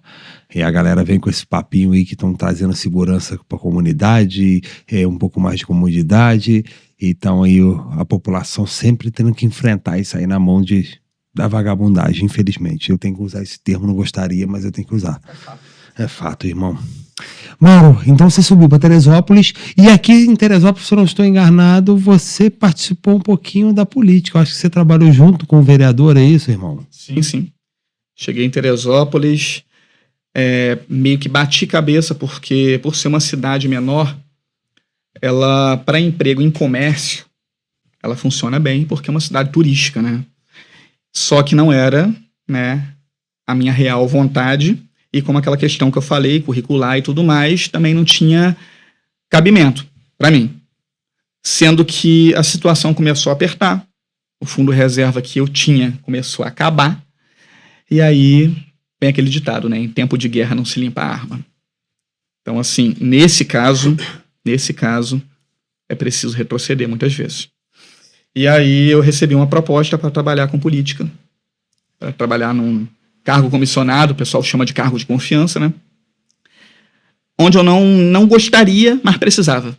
E a galera vem com esse papinho aí que estão trazendo segurança para a comunidade, um pouco mais de comodidade. Então aí a população sempre tendo que enfrentar isso aí na mão da vagabundagem, infelizmente. Eu tenho que usar esse termo, não gostaria, mas eu tenho que usar. É fato, irmão. Mauro, então você subiu para Teresópolis e aqui em Teresópolis, se eu não estou enganado, você participou um pouquinho da política. Eu acho que você trabalhou junto com o vereador, é isso, irmão? Sim, sim. Cheguei em Teresópolis, meio que bati cabeça, porque por ser uma cidade menor, ela, para emprego em comércio, ela funciona bem, porque é uma cidade turística, né? Só que não era, né, a minha real vontade. E como aquela questão que eu falei, curricular e tudo mais, também não tinha cabimento para mim. Sendo que a situação começou a apertar, o fundo reserva que eu tinha começou a acabar, e aí vem aquele ditado, né? Em tempo de guerra não se limpa a arma. Então, assim, nesse caso, é preciso retroceder muitas vezes. E aí eu recebi uma proposta para trabalhar com política, para trabalhar num cargo comissionado, o pessoal chama de cargo de confiança, né? onde eu não gostaria, mas precisava.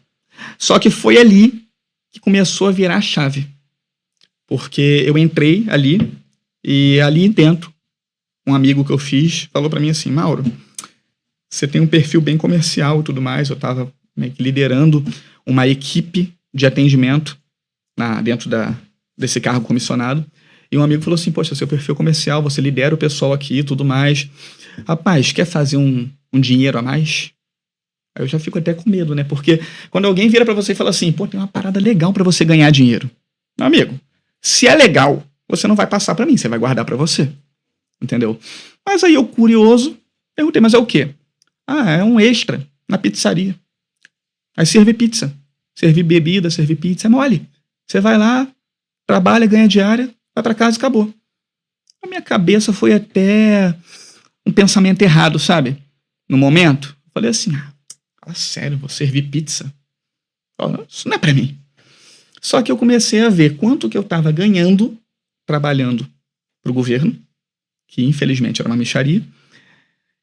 Só que foi ali que começou a virar a chave. Porque eu entrei ali, e ali dentro, um amigo que eu fiz falou pra mim assim: Mauro, você tem um perfil bem comercial e tudo mais. Eu tava meio que liderando uma equipe de atendimento dentro desse cargo comissionado. E um amigo falou assim: poxa, seu perfil comercial, você lidera o pessoal aqui e tudo mais. Rapaz, quer fazer um dinheiro a mais? Aí eu já fico até com medo, né? Porque quando alguém vira pra você e fala assim: pô, tem uma parada legal pra você ganhar dinheiro. Meu amigo, se é legal, você não vai passar pra mim, você vai guardar pra você. Entendeu? Mas aí eu, curioso, perguntei: mas é o quê? Ah, é um extra na pizzaria. Aí servir pizza. Servir bebida, servir pizza, é mole. Você vai lá, trabalha, ganha diária, vai pra casa e acabou. A minha cabeça foi até um pensamento errado, sabe? No momento, eu falei assim: sério, vou servir pizza? Isso não é pra mim. Só que eu comecei a ver quanto que eu tava ganhando trabalhando pro governo, que infelizmente era uma mixaria.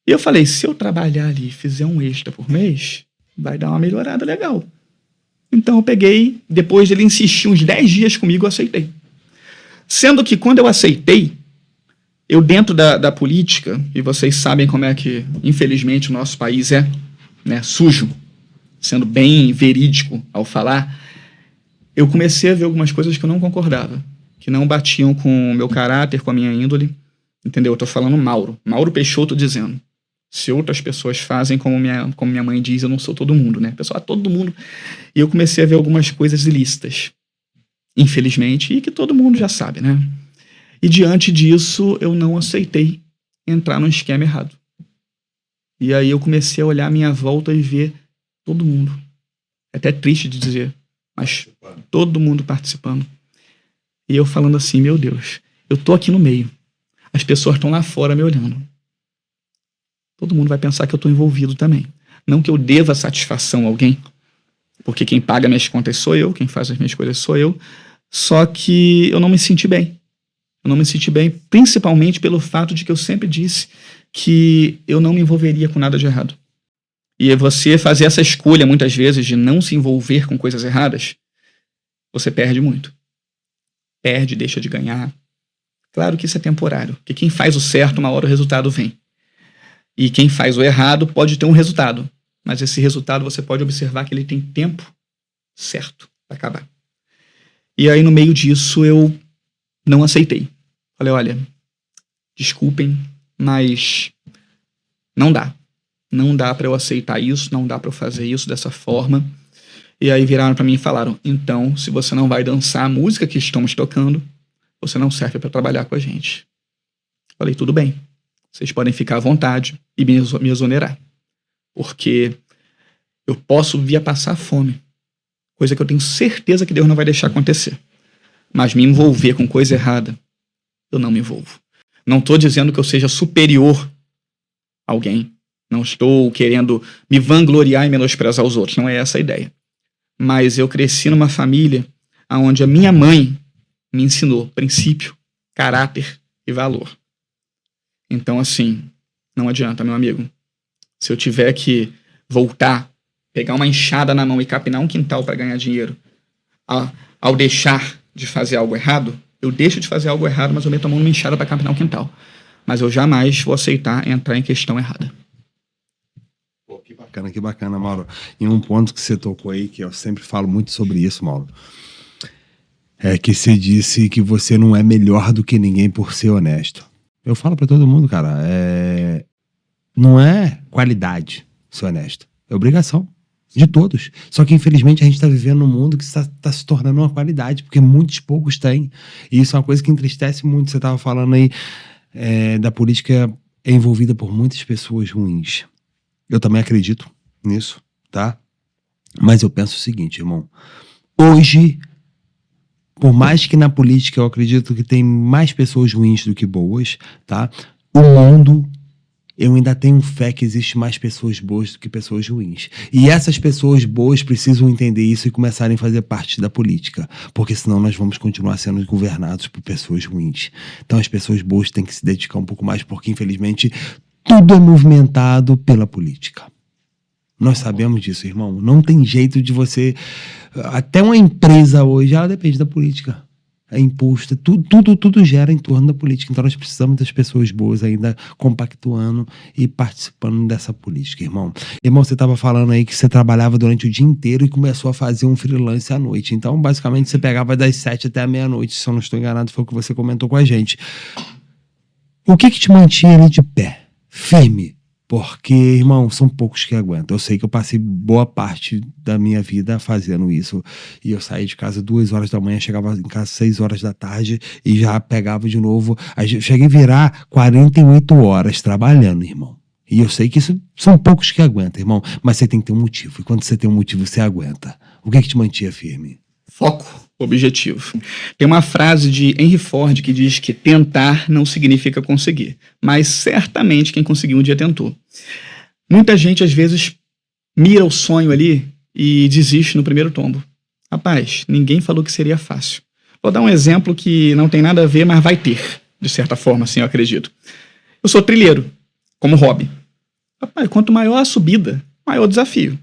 E eu falei: se eu trabalhar ali e fizer um extra por mês, vai dar uma melhorada legal. Então eu peguei, depois de ele insistir uns 10 dias comigo, eu aceitei. Sendo que quando eu aceitei, eu dentro da política, e vocês sabem como é que, infelizmente, o nosso país é, né, sujo, sendo bem verídico ao falar, eu comecei a ver algumas coisas que eu não concordava, que não batiam com o meu caráter, com a minha índole, entendeu? Eu tô falando Mauro Peixoto dizendo: se outras pessoas fazem como minha mãe diz, eu não sou todo mundo, né? Pessoal, todo mundo. E eu comecei a ver algumas coisas ilícitas, infelizmente, e que todo mundo já sabe, né? E diante disso, eu não aceitei entrar num esquema errado. E aí eu comecei a olhar à minha volta e ver todo mundo. É até triste de dizer, mas todo mundo participando. E eu falando assim: meu Deus, eu tô aqui no meio. As pessoas estão lá fora me olhando. Todo mundo vai pensar que eu tô envolvido também. Não que eu deva satisfação a alguém, porque quem paga minhas contas sou eu, quem faz as minhas coisas sou eu. Só que eu não me senti bem. Eu não me senti bem, principalmente pelo fato de que eu sempre disse que eu não me envolveria com nada de errado. E você fazer essa escolha, muitas vezes, de não se envolver com coisas erradas, você perde muito. Perde, deixa de ganhar. Claro que isso é temporário, porque quem faz o certo, uma hora o resultado vem. E quem faz o errado pode ter um resultado, mas esse resultado você pode observar que ele tem tempo certo para acabar. E aí, no meio disso, eu não aceitei. Falei: olha, desculpem, mas não dá. Não dá para eu aceitar isso, não dá para eu fazer isso dessa forma. E aí viraram para mim e falaram: então, se você não vai dançar a música que estamos tocando, você não serve para trabalhar com a gente. Falei: tudo bem, vocês podem ficar à vontade e me exonerar, porque eu posso vir a passar fome, coisa que eu tenho certeza que Deus não vai deixar acontecer. Mas me envolver com coisa errada, eu não me envolvo. Não estou dizendo que eu seja superior a alguém. Não estou querendo me vangloriar e menosprezar os outros. Não é essa a ideia. Mas eu cresci numa família onde a minha mãe me ensinou princípio, caráter e valor. Então, assim, não adianta, meu amigo. Se eu tiver que voltar, pegar uma enxada na mão e capinar um quintal para ganhar dinheiro, ao deixar de fazer algo errado, eu deixo de fazer algo errado, mas eu meto a mão numa enxada para capinar um quintal. Mas eu jamais vou aceitar entrar em questão errada. Pô, que bacana, Mauro. E um ponto que você tocou aí, que eu sempre falo muito sobre isso, Mauro, é que você disse que você não é melhor do que ninguém por ser honesto. Eu falo pra todo mundo, cara, não é qualidade ser honesto, é obrigação de todos. Só que, infelizmente, a gente tá vivendo num mundo que tá se tornando uma qualidade, porque muitos poucos têm. E isso é uma coisa que entristece muito. Você tava falando aí da política envolvida por muitas pessoas ruins. Eu também acredito nisso, tá? Mas eu penso o seguinte, irmão. Hoje, por mais que na política eu acredito que tem mais pessoas ruins do que boas, tá? O mundo, eu ainda tenho fé que existe mais pessoas boas do que pessoas ruins. E essas pessoas boas precisam entender isso e começarem a fazer parte da política. Porque senão nós vamos continuar sendo governados por pessoas ruins. Então as pessoas boas têm que se dedicar um pouco mais, porque infelizmente tudo é movimentado pela política. Nós sabemos disso, irmão. Não tem jeito de você... Até uma empresa hoje, ela depende da política. É imposto, tudo gera em torno da política. Então nós precisamos das pessoas boas ainda compactuando e participando dessa política, irmão. Irmão, você estava falando aí que você trabalhava durante o dia inteiro e começou a fazer um freelance à noite. Então, basicamente, você pegava das 7 até a meia-noite, se eu não estou enganado, foi o que você comentou com a gente. O que te mantinha ali de pé, firme? Porque, irmão, são poucos que aguentam. Eu sei que eu passei boa parte da minha vida fazendo isso. E eu saí de casa 2 horas da manhã, chegava em casa 6 horas da tarde e já pegava de novo. Eu cheguei a virar 48 horas trabalhando, irmão. E eu sei que isso são poucos que aguentam, irmão. Mas você tem que ter um motivo. E quando você tem um motivo, você aguenta. O que te mantinha firme? Foco, objetivo. Tem uma frase de Henry Ford que diz que tentar não significa conseguir, mas certamente quem conseguiu um dia tentou. Muita gente às vezes mira o sonho ali e desiste no primeiro tombo. Rapaz, ninguém falou que seria fácil. Vou dar um exemplo que não tem nada a ver, mas vai ter, de certa forma, assim, eu acredito. Eu sou trilheiro, como hobby. Rapaz, quanto maior a subida, maior o desafio.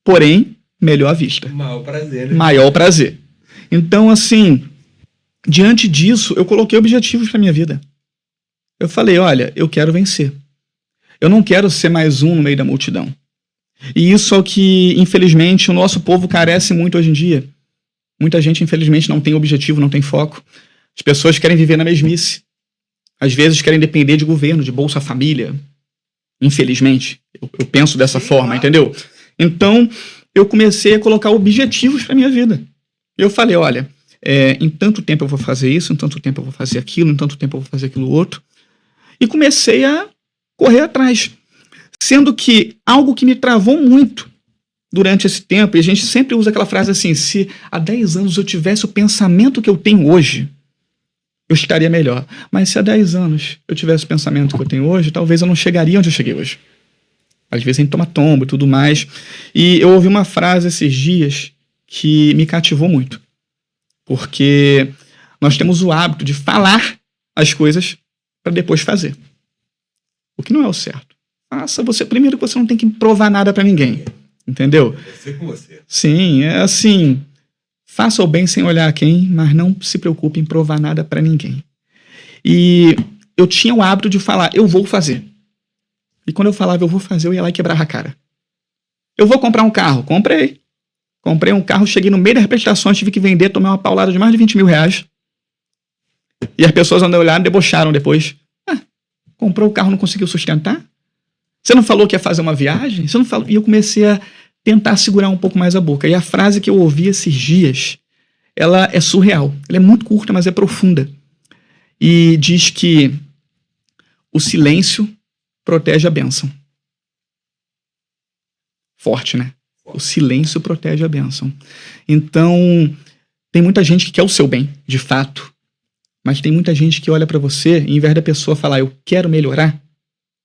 Porém, melhor a vista. Maior prazer, né? Maior prazer. Então, assim, diante disso, eu coloquei objetivos para minha vida. Eu falei, olha, eu quero vencer. Eu não quero ser mais um no meio da multidão. E isso é o que, infelizmente, o nosso povo carece muito hoje em dia. Muita gente, infelizmente, não tem objetivo, não tem foco. As pessoas querem viver na mesmice. Às vezes querem depender de governo, de Bolsa Família. Infelizmente. Eu penso dessa forma, entendeu? Então, eu comecei a colocar objetivos para minha vida. Eu falei, olha, em tanto tempo eu vou fazer isso, em tanto tempo eu vou fazer aquilo, em tanto tempo eu vou fazer aquilo outro. E comecei a correr atrás. Sendo que algo que me travou muito durante esse tempo, e a gente sempre usa aquela frase assim, se há 10 anos eu tivesse o pensamento que eu tenho hoje, eu estaria melhor. Mas se há 10 anos eu tivesse o pensamento que eu tenho hoje, talvez eu não chegaria onde eu cheguei hoje. Às vezes a gente toma tombo e tudo mais. E eu ouvi uma frase esses dias que me cativou muito. Porque nós temos o hábito de falar as coisas para depois fazer. O que não é o certo. Faça você primeiro, que você não tem que provar nada para ninguém. Entendeu? Você com você. Sim, é assim. Faça o bem sem olhar a quem, mas não se preocupe em provar nada para ninguém. E eu tinha o hábito de falar, eu vou fazer. E quando eu falava eu vou fazer, eu ia lá e quebrava a cara. Eu vou comprar um carro. Comprei. Comprei um carro, cheguei no meio das prestações, tive que vender, tomei uma paulada de mais de 20 mil reais. E as pessoas andam olhando, debocharam depois. Comprou o carro, não conseguiu sustentar? Você não falou que ia fazer uma viagem? Você não falou? E eu comecei a tentar segurar um pouco mais a boca. E a frase que eu ouvi esses dias, ela é surreal. Ela é muito curta, mas é profunda. E diz que o silêncio protege a bênção. Forte, né? O silêncio protege a bênção. Então, tem muita gente que quer o seu bem, de fato. Mas tem muita gente que olha pra você e, em vez da pessoa falar, eu quero melhorar,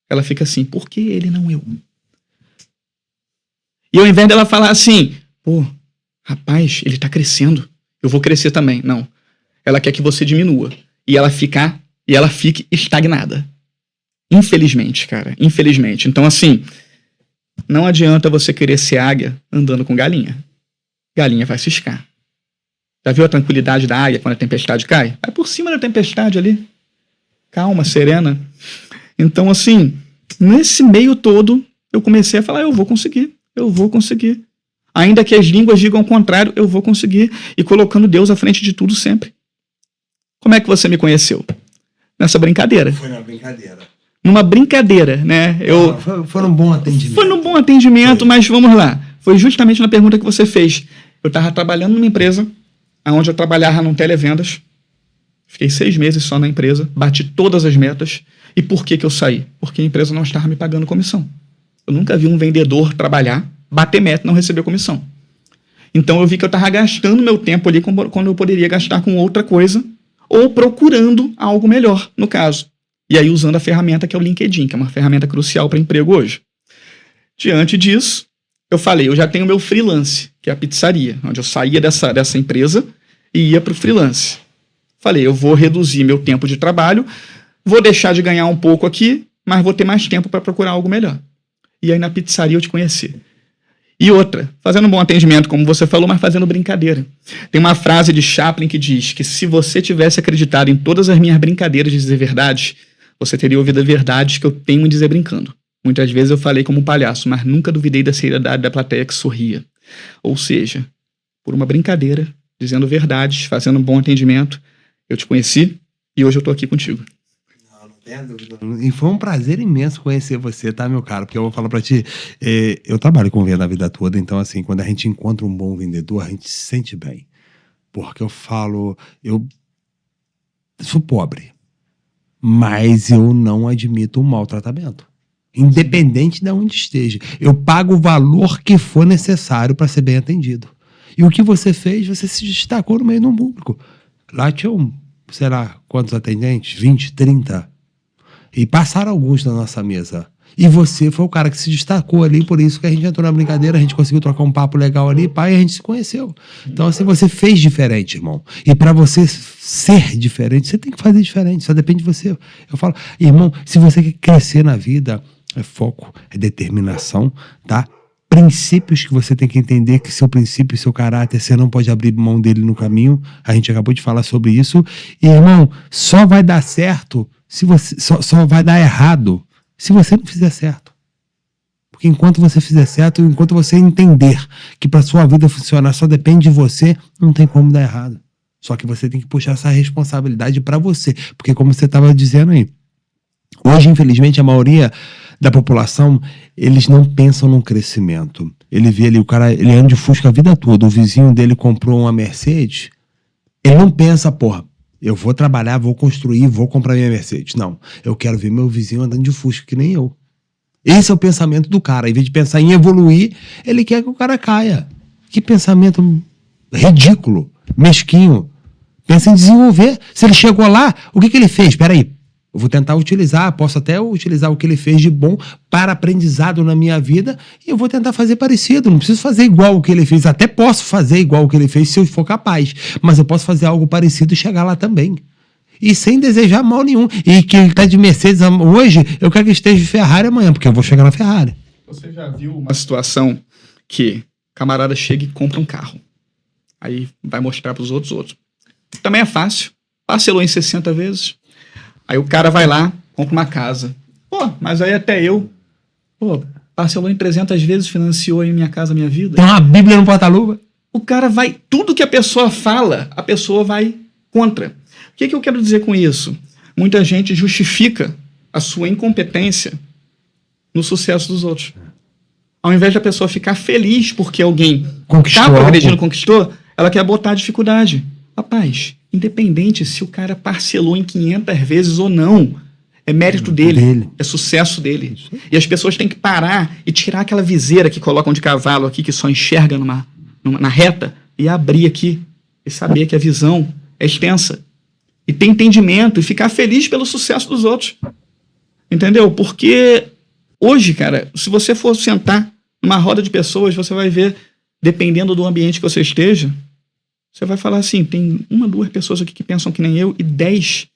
ela fica assim, por que ele não eu? E ao invés dela falar assim, pô, rapaz, ele tá crescendo, eu vou crescer também. Não. Ela quer que você diminua. E ela fique estagnada. Infelizmente, cara. Infelizmente. Então, assim, não adianta você querer ser águia andando com galinha. Galinha vai ciscar. Já viu a tranquilidade da águia quando a tempestade cai? Vai por cima da tempestade ali. Calma, serena. Então, assim, nesse meio todo, eu comecei a falar, eu vou conseguir. Eu vou conseguir. Ainda que as línguas digam o contrário, eu vou conseguir. E colocando Deus à frente de tudo sempre. Como é que você me conheceu? Nessa brincadeira. Foi na brincadeira. Numa brincadeira, né? Foi num bom atendimento. Foi num bom atendimento, mas vamos lá. Foi justamente na pergunta que você fez. Eu estava trabalhando numa empresa, onde eu trabalhava num televendas. Fiquei 6 meses só na empresa, bati todas as metas. E por que eu saí? Porque a empresa não estava me pagando comissão. Eu nunca vi um vendedor trabalhar, bater meta e não receber comissão. Então eu vi que eu estava gastando meu tempo ali quando eu poderia gastar com outra coisa, ou procurando algo melhor, no caso. E aí usando a ferramenta que é o LinkedIn, que é uma ferramenta crucial para emprego hoje. Diante disso, eu falei, eu já tenho meu freelance, que é a pizzaria, onde eu saía dessa empresa e ia para o freelance. Falei, eu vou reduzir meu tempo de trabalho, vou deixar de ganhar um pouco aqui, mas vou ter mais tempo para procurar algo melhor. E aí na pizzaria eu te conheci. E outra, fazendo um bom atendimento, como você falou, mas fazendo brincadeira. Tem uma frase de Chaplin que diz que se você tivesse acreditado em todas as minhas brincadeiras de dizer verdades, você teria ouvido verdades que eu tenho em dizer brincando. Muitas vezes eu falei como um palhaço, mas nunca duvidei da seriedade da plateia que sorria. Ou seja, por uma brincadeira, dizendo verdades, fazendo um bom atendimento, eu te conheci e hoje eu tô aqui contigo. E foi um prazer imenso conhecer você, tá, meu caro? Porque eu vou falar pra ti, eu trabalho com venda a vida toda, então assim, quando a gente encontra um bom vendedor, a gente se sente bem. Porque eu falo, eu sou pobre, mas eu não admito um maltratamento. Independente de onde esteja. Eu pago o valor que for necessário para ser bem atendido. E o que você fez, você se destacou no meio do público. Lá tinham, sei lá, quantos atendentes? 20, 30. E passaram alguns na nossa mesa. E você foi o cara que se destacou ali, por isso que a gente entrou na brincadeira, a gente conseguiu trocar um papo legal ali, pai, e a gente se conheceu. Então, assim, você fez diferente, irmão. E para você ser diferente, você tem que fazer diferente, só depende de você. Eu falo, irmão, se você quer crescer na vida, é foco, é determinação, tá? Princípios que você tem que entender, que seu princípio e seu caráter, você não pode abrir mão dele no caminho. A gente acabou de falar sobre isso. E, irmão, só vai dar certo se você só vai dar errado se você não fizer certo. Porque enquanto você fizer certo, enquanto você entender que para sua vida funcionar só depende de você, não tem como dar errado. Só que você tem que puxar essa responsabilidade para você. Porque como você estava dizendo aí, hoje, infelizmente, a maioria da população, eles não pensam no crescimento. Ele vê ali, o cara, ele anda de Fusca a vida toda, o vizinho dele comprou uma Mercedes, ele não pensa, porra, eu vou trabalhar, vou construir, vou comprar minha Mercedes. Não, eu quero ver meu vizinho andando de Fusca que nem eu. Esse é o pensamento do cara. Em vez de pensar em evoluir, ele quer que o cara caia. Que pensamento ridículo, mesquinho. Pensa em desenvolver. Se ele chegou lá, o que ele fez? Espera aí. Eu vou tentar utilizar, posso até utilizar o que ele fez de bom para aprendizado na minha vida e eu vou tentar fazer parecido. Não preciso fazer igual o que ele fez. Até posso fazer igual o que ele fez se eu for capaz. Mas eu posso fazer algo parecido e chegar lá também. E sem desejar mal nenhum. E que ele está de Mercedes hoje, eu quero que ele esteja de Ferrari amanhã, porque eu vou chegar na Ferrari. Você já viu uma situação que camarada chega e compra um carro. Aí vai mostrar para os outros. Também é fácil. Parcelou em 60 vezes. Aí o cara vai lá, compra uma casa. Pô, mas aí até eu, parcelou em 300 vezes, financiou aí minha casa, minha vida. Tem uma Bíblia no porta-luva. O cara vai, tudo que a pessoa fala, a pessoa vai contra. O que eu quero dizer com isso? Muita gente justifica a sua incompetência no sucesso dos outros. Ao invés da pessoa ficar feliz porque alguém está progredindo, conquistou, ela quer botar a dificuldade. Rapaz, independente se o cara parcelou em 500 vezes ou não, é mérito dele, é sucesso dele. E as pessoas têm que parar e tirar aquela viseira que colocam de cavalo aqui, que só enxerga na reta, e abrir aqui e saber que a visão é extensa. E ter entendimento e ficar feliz pelo sucesso dos outros. Entendeu? Porque hoje, cara, se você for sentar numa roda de pessoas, você vai ver, dependendo do ambiente que você esteja, você vai falar assim, tem 1, 2 pessoas aqui que pensam que nem eu e 10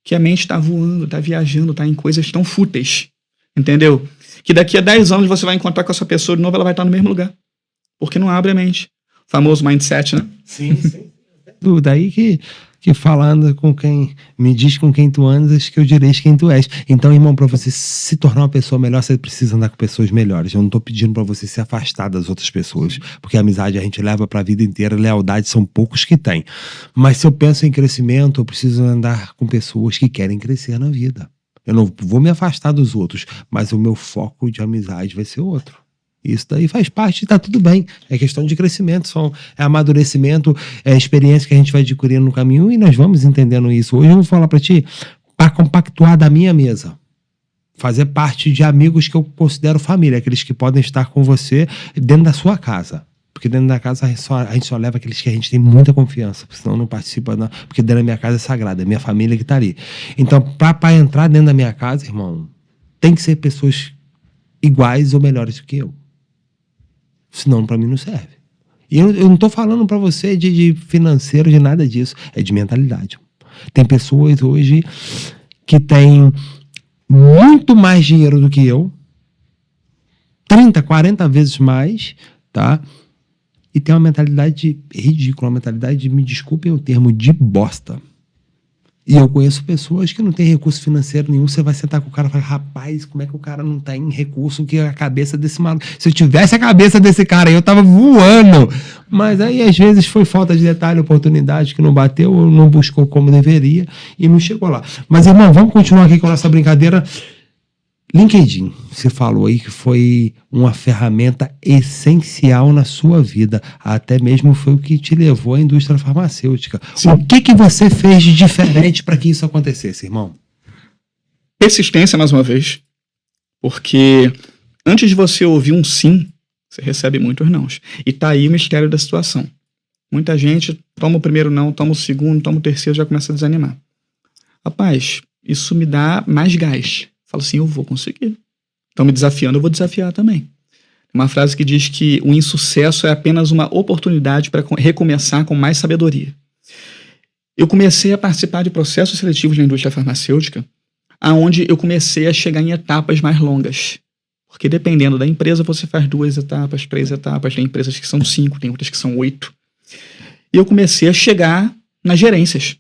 que a mente está voando, está viajando, está em coisas tão fúteis. Entendeu? Que daqui a 10 anos você vai encontrar com essa pessoa de novo, ela vai estar no mesmo lugar. Porque não abre a mente. O famoso mindset, né? Sim. Daí que falando com quem me diz com quem tu andas, que eu direi quem tu és. Então, irmão, para você se tornar uma pessoa melhor, você precisa andar com pessoas melhores. Eu não tô pedindo para você se afastar das outras pessoas, porque a amizade a gente leva para a vida inteira, lealdade são poucos que tem. Mas se eu penso em crescimento, eu preciso andar com pessoas que querem crescer na vida. Eu não vou me afastar dos outros, mas o meu foco de amizade vai ser outro. Isso daí faz parte, tá tudo bem. É questão de crescimento, é amadurecimento, é experiência que a gente vai adquirindo no caminho e nós vamos entendendo isso. Hoje eu vou falar para ti, para compactuar da minha mesa, fazer parte de amigos que eu considero família, aqueles que podem estar com você dentro da sua casa. Porque dentro da casa a gente só leva aqueles que a gente tem muita confiança, senão não participa, não, porque dentro da minha casa é sagrada, é minha família que tá ali. Então, para entrar dentro da minha casa, irmão, tem que ser pessoas iguais ou melhores do que eu. Senão, para mim, não serve. E eu não estou falando para você de financeiro, de nada disso. É de mentalidade. Tem pessoas hoje que têm muito mais dinheiro do que eu, 30, 40 vezes mais, tá? E tem uma mentalidade ridícula, uma mentalidade, me desculpem o termo, de bosta. E eu conheço pessoas que não têm recurso financeiro nenhum. Você vai sentar com o cara e falar, rapaz, como é que o cara não tá em recurso que a cabeça desse maluco? Se eu tivesse a cabeça desse cara aí, eu tava voando. Mas aí, às vezes, foi falta de detalhe, oportunidade que não bateu, ou não buscou como deveria e não chegou lá. Mas, irmão, vamos continuar aqui com a nossa brincadeira. LinkedIn, você falou aí que foi uma ferramenta essencial na sua vida, até mesmo foi o que te levou à indústria farmacêutica. Sim. O que você fez de diferente para que isso acontecesse, irmão? Persistência, mais uma vez, porque antes de você ouvir um sim, você recebe muitos nãos. E tá aí o mistério da situação. Muita gente toma o primeiro não, toma o segundo, toma o terceiro, já começa a desanimar. Rapaz, isso me dá mais gás. Falo assim, eu vou conseguir. Estão me desafiando, eu vou desafiar também. Uma frase que diz que o insucesso é apenas uma oportunidade para recomeçar com mais sabedoria. Eu comecei a participar de processos seletivos na indústria farmacêutica, aonde eu comecei a chegar em etapas mais longas. Porque dependendo da empresa, você faz 2 etapas, 3 etapas, tem empresas que são 5, tem outras que são 8. E eu comecei a chegar nas gerências.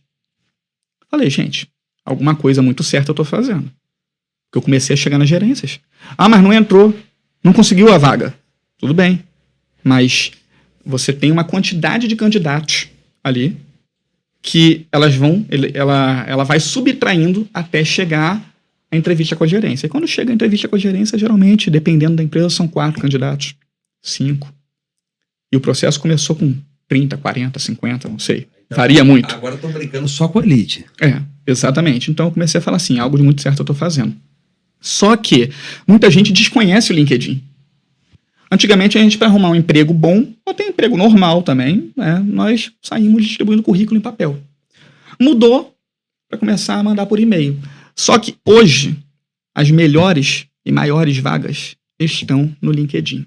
Falei, gente, alguma coisa muito certa eu estou fazendo. Eu comecei a chegar nas gerências. Ah, mas não entrou, não conseguiu a vaga. Tudo bem, mas você tem uma quantidade de candidatos ali que ela vai subtraindo até chegar à entrevista com a gerência. E quando chega a entrevista com a gerência, geralmente, dependendo da empresa, são 4 candidatos, 5. E o processo começou com 30, 40, 50, não sei. Varia muito. Agora eu tô brincando só com a elite. Exatamente. Então eu comecei a falar assim, algo de muito certo eu tô fazendo. Só que muita gente desconhece o LinkedIn. Antigamente, a gente, para arrumar um emprego bom, ou tem emprego normal também, né, nós saímos distribuindo currículo em papel. Mudou para começar a mandar por e-mail. Só que hoje, as melhores e maiores vagas estão no LinkedIn.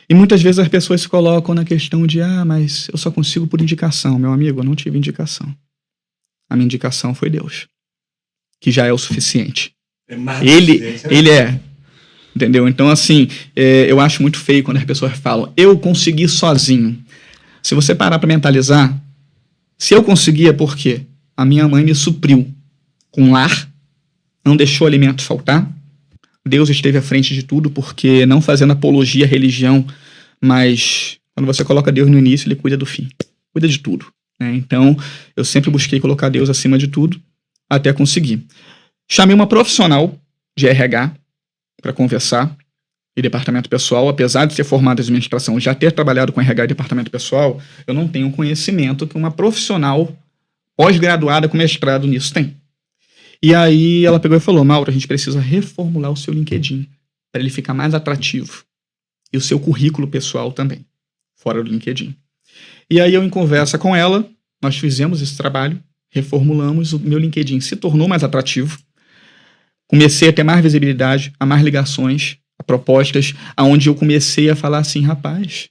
E muitas vezes as pessoas se colocam na questão de, mas eu só consigo por indicação. Meu amigo, eu não tive indicação. A minha indicação foi Deus, que já é o suficiente. Ele é. Entendeu? Então, assim, eu acho muito feio quando as pessoas falam, eu consegui sozinho. Se você parar para mentalizar, se eu conseguia, por quê? A minha mãe me supriu com lar, não deixou alimento faltar. Deus esteve à frente de tudo, porque não fazendo apologia à religião, mas quando você coloca Deus no início, ele cuida do fim. Cuida de tudo. Né? Então, eu sempre busquei colocar Deus acima de tudo, até conseguir. Chamei uma profissional de RH para conversar, e departamento pessoal, apesar de ser formado em administração, já ter trabalhado com RH e departamento pessoal, eu não tenho conhecimento que uma profissional pós-graduada com mestrado nisso tem. E aí ela pegou e falou, Mauro, a gente precisa reformular o seu LinkedIn para ele ficar mais atrativo. E o seu currículo pessoal também, fora do LinkedIn. E aí eu, em conversa com ela, nós fizemos esse trabalho, reformulamos, o meu LinkedIn se tornou mais atrativo. Comecei a ter mais visibilidade, a mais ligações, a propostas, aonde eu comecei a falar assim, rapaz,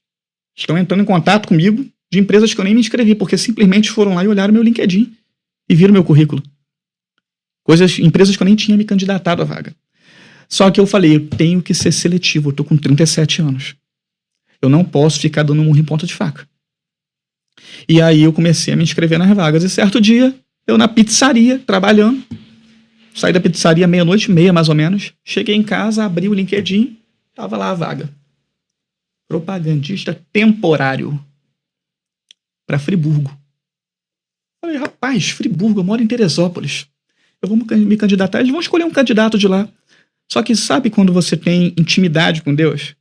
estão entrando em contato comigo de empresas que eu nem me inscrevi, porque simplesmente foram lá e olharam meu LinkedIn e viram meu currículo. Empresas que eu nem tinha me candidatado à vaga. Só que eu falei, eu tenho que ser seletivo, eu tô com 37 anos. Eu não posso ficar dando murro em ponta de faca. E aí eu comecei a me inscrever nas vagas, e certo dia, eu na pizzaria, trabalhando, saí da pizzaria 00:30, mais ou menos. Cheguei em casa, abri o LinkedIn, tava lá a vaga. Propagandista temporário para Friburgo. Falei, rapaz, Friburgo, eu moro em Teresópolis. Eu vou me candidatar, eles vão escolher um candidato de lá. Só que sabe quando você tem intimidade com Deus?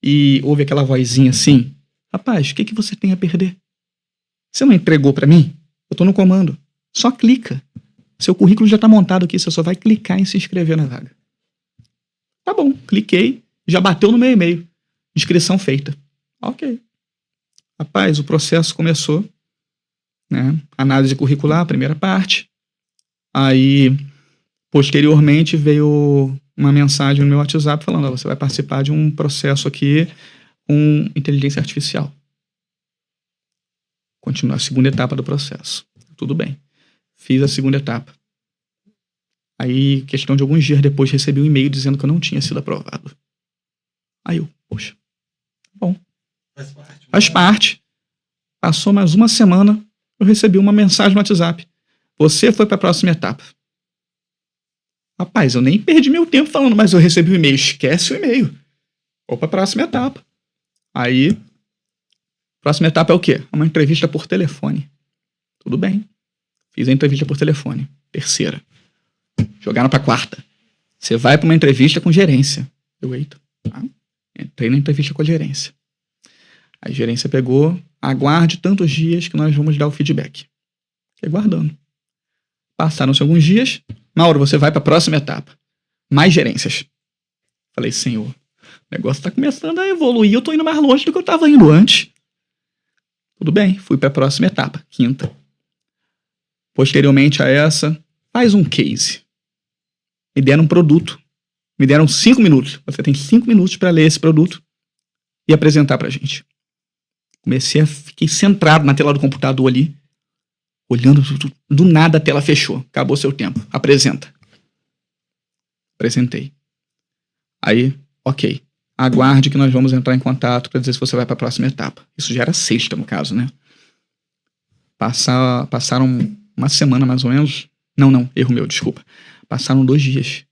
E ouve aquela vozinha assim? Rapaz, o que você tem a perder? Você não entregou para mim? Eu tô no comando. Só clica. Seu currículo já está montado aqui, você só vai clicar em se inscrever na vaga. Tá bom, cliquei, já bateu no meu e-mail. Inscrição feita. Ok. Rapaz, o processo começou, né? Análise curricular, primeira parte. Aí, posteriormente, veio uma mensagem no meu WhatsApp falando, você vai participar de um processo aqui com inteligência artificial. Continua a segunda etapa do processo. Tudo bem. Fiz a segunda etapa. Aí, questão de alguns dias depois, recebi um e-mail dizendo que eu não tinha sido aprovado. Aí eu, poxa, bom, Faz parte. Passou mais uma semana, eu recebi uma mensagem no WhatsApp. Você foi para a próxima etapa. Rapaz, eu nem perdi meu tempo falando, mas eu recebi o e-mail. Esquece o e-mail. Vou para a próxima etapa. Aí, próxima etapa é o quê? Uma entrevista por telefone. Tudo bem. Fiz a entrevista por telefone. Terceira. Jogaram para quarta. Você vai para uma entrevista com gerência. Eu, eita. Entrei na entrevista com a gerência. A gerência pegou, aguarde tantos dias que nós vamos dar o feedback. Fiquei aguardando. Passaram-se alguns dias. Mauro, você vai para a próxima etapa. Mais gerências. Falei, senhor, o negócio está começando a evoluir. Eu estou indo mais longe do que eu estava indo antes. Tudo bem, fui para a próxima etapa, quinta. Posteriormente a essa, faz um case. Me deram um produto. Me deram 5 minutos. Você tem 5 minutos para ler esse produto e apresentar para a gente. Fiquei centrado na tela do computador ali, olhando, do nada a tela fechou. Acabou seu tempo. Apresenta. Apresentei. Aí, ok. Aguarde que nós vamos entrar em contato para dizer se você vai para a próxima etapa. Isso já era sexta, no caso, né? Passaram uma semana, mais ou menos. Não, erro meu, desculpa. Passaram 2 dias.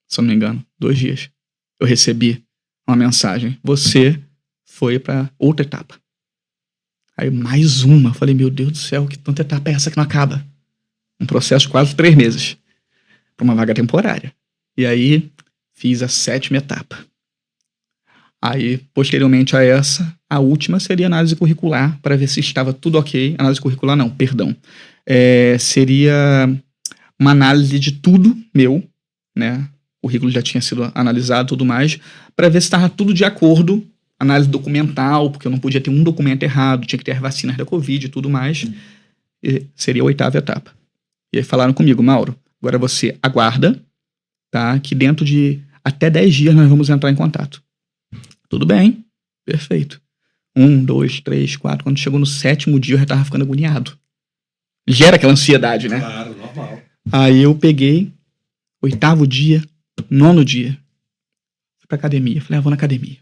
Se eu não me engano, 2 dias. Eu recebi uma mensagem. Você foi para outra etapa. Aí mais uma. Falei, meu Deus do céu, que tanta etapa é essa que não acaba? Um processo de quase 3 meses. Para uma vaga temporária. E aí, fiz a 7ª etapa. Aí, posteriormente a essa, a última seria análise curricular, para ver se estava tudo ok. Análise curricular não, perdão. Seria uma análise de tudo meu, né? O currículo já tinha sido analisado e tudo mais, para ver se estava tudo de acordo. Análise documental, porque eu não podia ter um documento errado, tinha que ter as vacinas da Covid e tudo mais. E seria a 8ª etapa. E aí falaram comigo, Mauro, agora você aguarda, tá? Que dentro de até 10 dias nós vamos entrar em contato. Tudo bem, perfeito. 1, 2, 3, 4. Quando chegou no 7º dia, eu já tava ficando agoniado. Gera aquela ansiedade, né? Claro, normal. Aí eu peguei, 8º dia, 9º dia. Fui pra academia. Falei, vou na academia.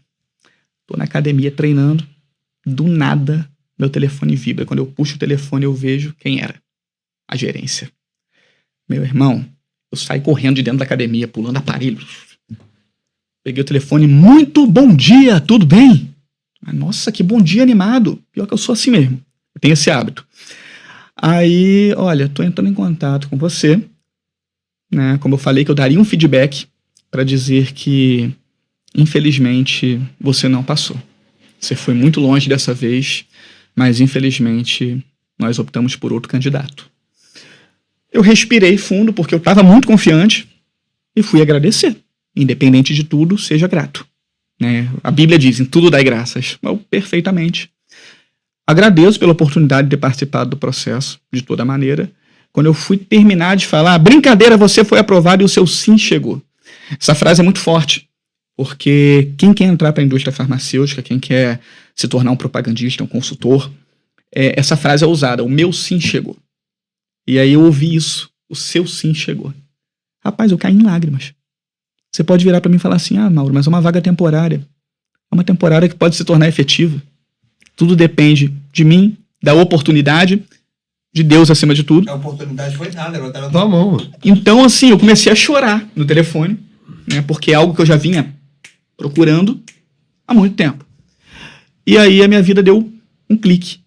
Tô na academia treinando. Do nada, meu telefone vibra. Quando eu puxo o telefone, eu vejo quem era. A gerência. Meu irmão, eu saí correndo de dentro da academia, pulando aparelhos. Peguei o telefone, muito bom dia, tudo bem? Nossa, que bom dia animado. Pior que eu sou assim mesmo. Eu tenho esse hábito. Aí, olha, tô entrando em contato com você, né? Como eu falei que eu daria um feedback para dizer que, infelizmente, você não passou. Você foi muito longe dessa vez, mas infelizmente nós optamos por outro candidato. Eu respirei fundo porque eu estava muito confiante e fui agradecer. Independente de tudo, seja grato. Né? A Bíblia diz, em tudo dai graças. Eu perfeitamente agradeço pela oportunidade de ter participado do processo, de toda maneira. Quando eu fui terminar de falar, brincadeira, você foi aprovado e o seu sim chegou. Essa frase é muito forte, porque quem quer entrar para a indústria farmacêutica, quem quer se tornar um propagandista, um consultor, essa frase é usada, o meu sim chegou. E aí eu ouvi isso, o seu sim chegou. Rapaz, eu caí em lágrimas. Você pode virar para mim e falar assim, Mauro, mas é uma vaga temporária. É uma temporária que pode se tornar efetiva. Tudo depende de mim, da oportunidade, de Deus acima de tudo. A oportunidade foi nada, ela estava na tua mão. Então, assim, eu comecei a chorar no telefone, né, porque é algo que eu já vinha procurando há muito tempo. E aí a minha vida deu um clique.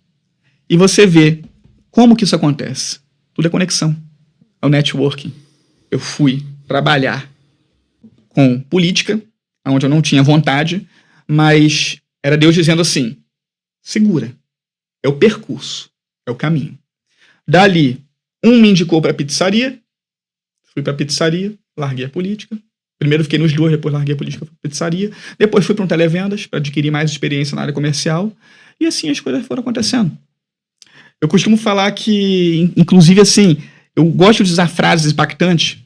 E você vê como que isso acontece. Tudo é conexão. É o networking. Eu fui trabalhar com política, onde eu não tinha vontade, mas era Deus dizendo assim, segura, é o percurso, é o caminho. Dali, me indicou para a pizzaria, fui para a pizzaria, larguei a política, primeiro fiquei nos 2, depois larguei a política para a pizzaria, depois fui para um televendas, para adquirir mais experiência na área comercial, e assim as coisas foram acontecendo. Eu costumo falar que, inclusive assim, eu gosto de usar frases impactantes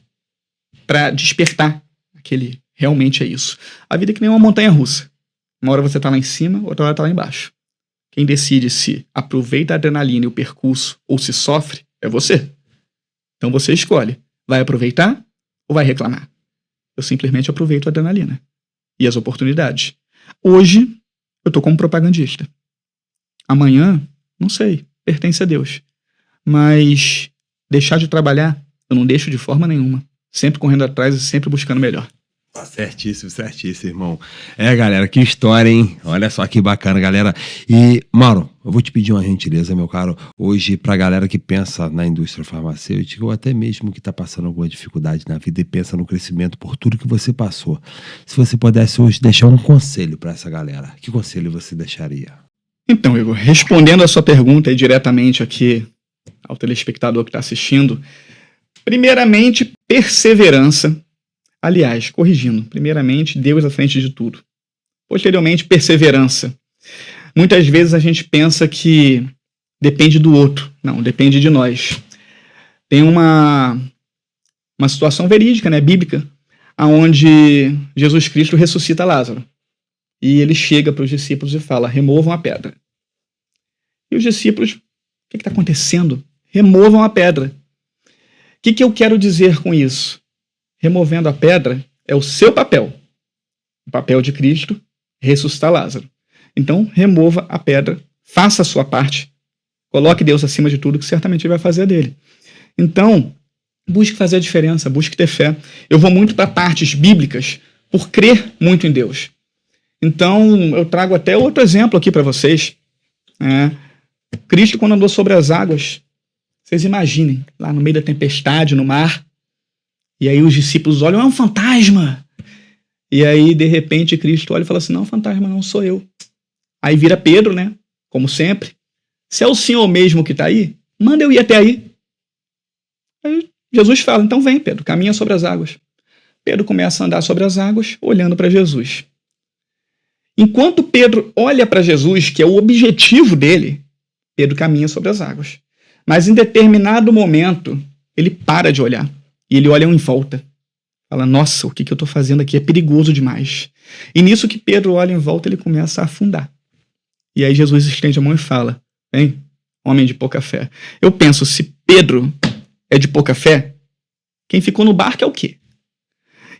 para despertar aquele, realmente é isso. A vida é que nem uma montanha russa. Uma hora você tá lá em cima, outra hora tá lá embaixo. Quem decide se aproveita a adrenalina e o percurso ou se sofre é você. Então você escolhe, vai aproveitar ou vai reclamar? Eu simplesmente aproveito a adrenalina e as oportunidades. Hoje, eu tô como propagandista. Amanhã, não sei, pertence a Deus. Mas deixar de trabalhar, eu não deixo de forma nenhuma. Sempre correndo atrás e sempre buscando melhor. Certíssimo, certíssimo, irmão. Galera, que história, hein? Olha só que bacana, galera. E, Mauro, eu vou te pedir uma gentileza, meu caro, hoje pra galera que pensa na indústria farmacêutica ou até mesmo que tá passando alguma dificuldade na vida e pensa no crescimento por tudo que você passou. Se você pudesse hoje deixar um conselho pra essa galera, que conselho você deixaria? Então, Igor, respondendo a sua pergunta aí diretamente aqui ao telespectador que está assistindo, primeiramente, perseverança. Aliás, corrigindo, primeiramente, Deus à frente de tudo. Posteriormente, perseverança. Muitas vezes a gente pensa que depende do outro. Não, depende de nós. Tem uma situação verídica, né, bíblica, onde Jesus Cristo ressuscita Lázaro. E ele chega para os discípulos e fala, removam a pedra. E os discípulos, o que está acontecendo? Removam a pedra. O que eu quero dizer com isso? Removendo a pedra é o seu papel. O papel de Cristo, ressuscitar Lázaro. Então, remova a pedra, faça a sua parte, coloque Deus acima de tudo, que certamente ele vai fazer a dele. Então, busque fazer a diferença, busque ter fé. Eu vou muito para partes bíblicas por crer muito em Deus. Então, eu trago até outro exemplo aqui para vocês. Cristo, quando andou sobre as águas, vocês imaginem, lá no meio da tempestade, no mar, e aí os discípulos olham, é um fantasma. E aí, de repente, Cristo olha e fala assim, não, fantasma não, sou eu. Aí vira Pedro, né? Como sempre. Se é o Senhor mesmo que está aí, manda eu ir até aí. Aí Jesus fala, então vem, Pedro, caminha sobre as águas. Pedro começa a andar sobre as águas, olhando para Jesus. Enquanto Pedro olha para Jesus, que é o objetivo dele, Pedro caminha sobre as águas. Mas em determinado momento, ele para de olhar. E ele olha em volta. Fala, nossa, o que eu estou fazendo aqui é perigoso demais. E nisso que Pedro olha em volta, ele começa a afundar. E aí Jesus estende a mão e fala, vem, homem de pouca fé. Eu penso, se Pedro é de pouca fé, quem ficou no barco é o quê?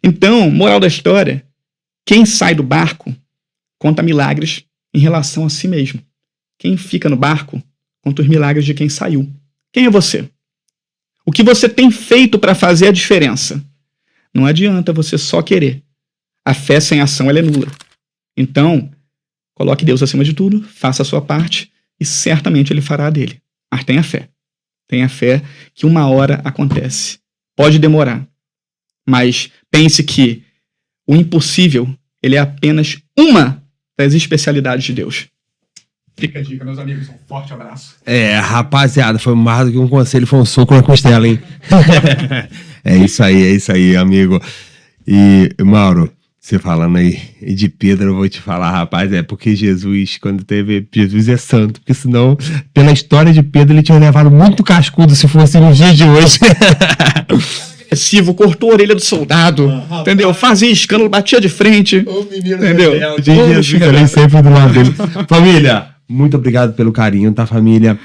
Então, moral da história, quem sai do barco conta milagres em relação a si mesmo. Quem fica no barco conta os milagres de quem saiu. Quem é você? O que você tem feito para fazer a diferença? Não adianta você só querer. A fé sem ação ela é nula. Então, coloque Deus acima de tudo, faça a sua parte e certamente ele fará a dele. Mas tenha fé. Tenha fé que uma hora acontece. Pode demorar. Mas pense que o impossível ele é apenas uma das especialidades de Deus. Fica a dica, meus amigos. Um forte abraço. Rapaziada, foi mais do que um conselho, foi um soco na costela, hein? É isso aí, amigo. E, Mauro, você falando aí de Pedro, eu vou te falar, rapaz, porque Jesus, quando teve... Jesus é santo, porque senão, pela história de Pedro, ele tinha levado muito cascudo se fosse nos dias de hoje. Agressivo, cortou a orelha do soldado, entendeu? Fazia escândalo, batia de frente. O menino entendeu? Jesus ali sempre do lado dele. Família, muito obrigado pelo carinho, tá, família?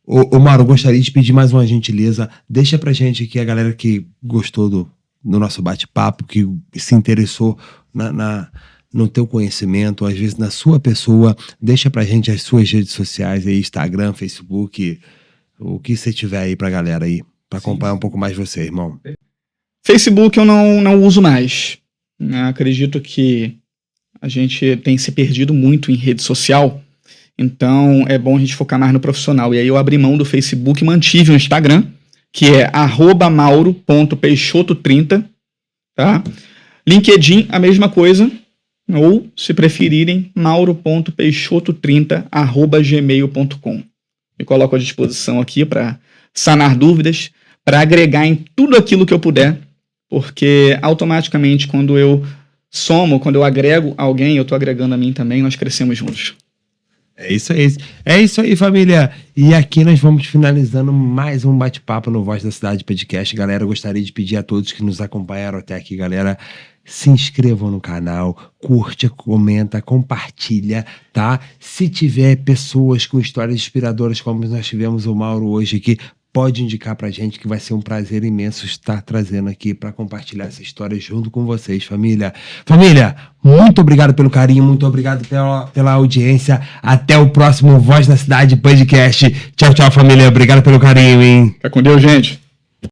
Ô Mauro, gostaria de pedir mais uma gentileza. Deixa pra gente aqui a galera que gostou do nosso bate-papo, que se interessou no teu conhecimento, às vezes na sua pessoa. Deixa pra gente as suas redes sociais aí, Instagram, Facebook, o que você tiver aí pra galera aí, pra acompanhar um pouco mais você, irmão. Facebook eu não uso mais. Acredito que a gente tem se perdido muito em rede social. Então, é bom a gente focar mais no profissional. E aí eu abri mão do Facebook e mantive o Instagram, que é @mauro.peixoto30, tá? LinkedIn, a mesma coisa. Ou, se preferirem, mauro.peixoto30@gmail.com. Me coloco à disposição aqui para sanar dúvidas, para agregar em tudo aquilo que eu puder, porque automaticamente quando eu quando eu agrego alguém, eu estou agregando a mim também, nós crescemos juntos. É isso aí, família. E aqui nós vamos finalizando mais um bate-papo no Voz da Cidade Podcast. Galera, eu gostaria de pedir a todos que nos acompanharam até aqui, galera, se inscrevam no canal, curte, comenta, compartilha, tá? Se tiver pessoas com histórias inspiradoras, como nós tivemos o Mauro hoje aqui, pode indicar pra gente, que vai ser um prazer imenso estar trazendo aqui para compartilhar essa história junto com vocês, família. Família, muito obrigado pelo carinho, muito obrigado pela audiência. Até o próximo Voz da Cidade Podcast. Tchau, tchau, família. Obrigado pelo carinho, hein? Fica com Deus, gente.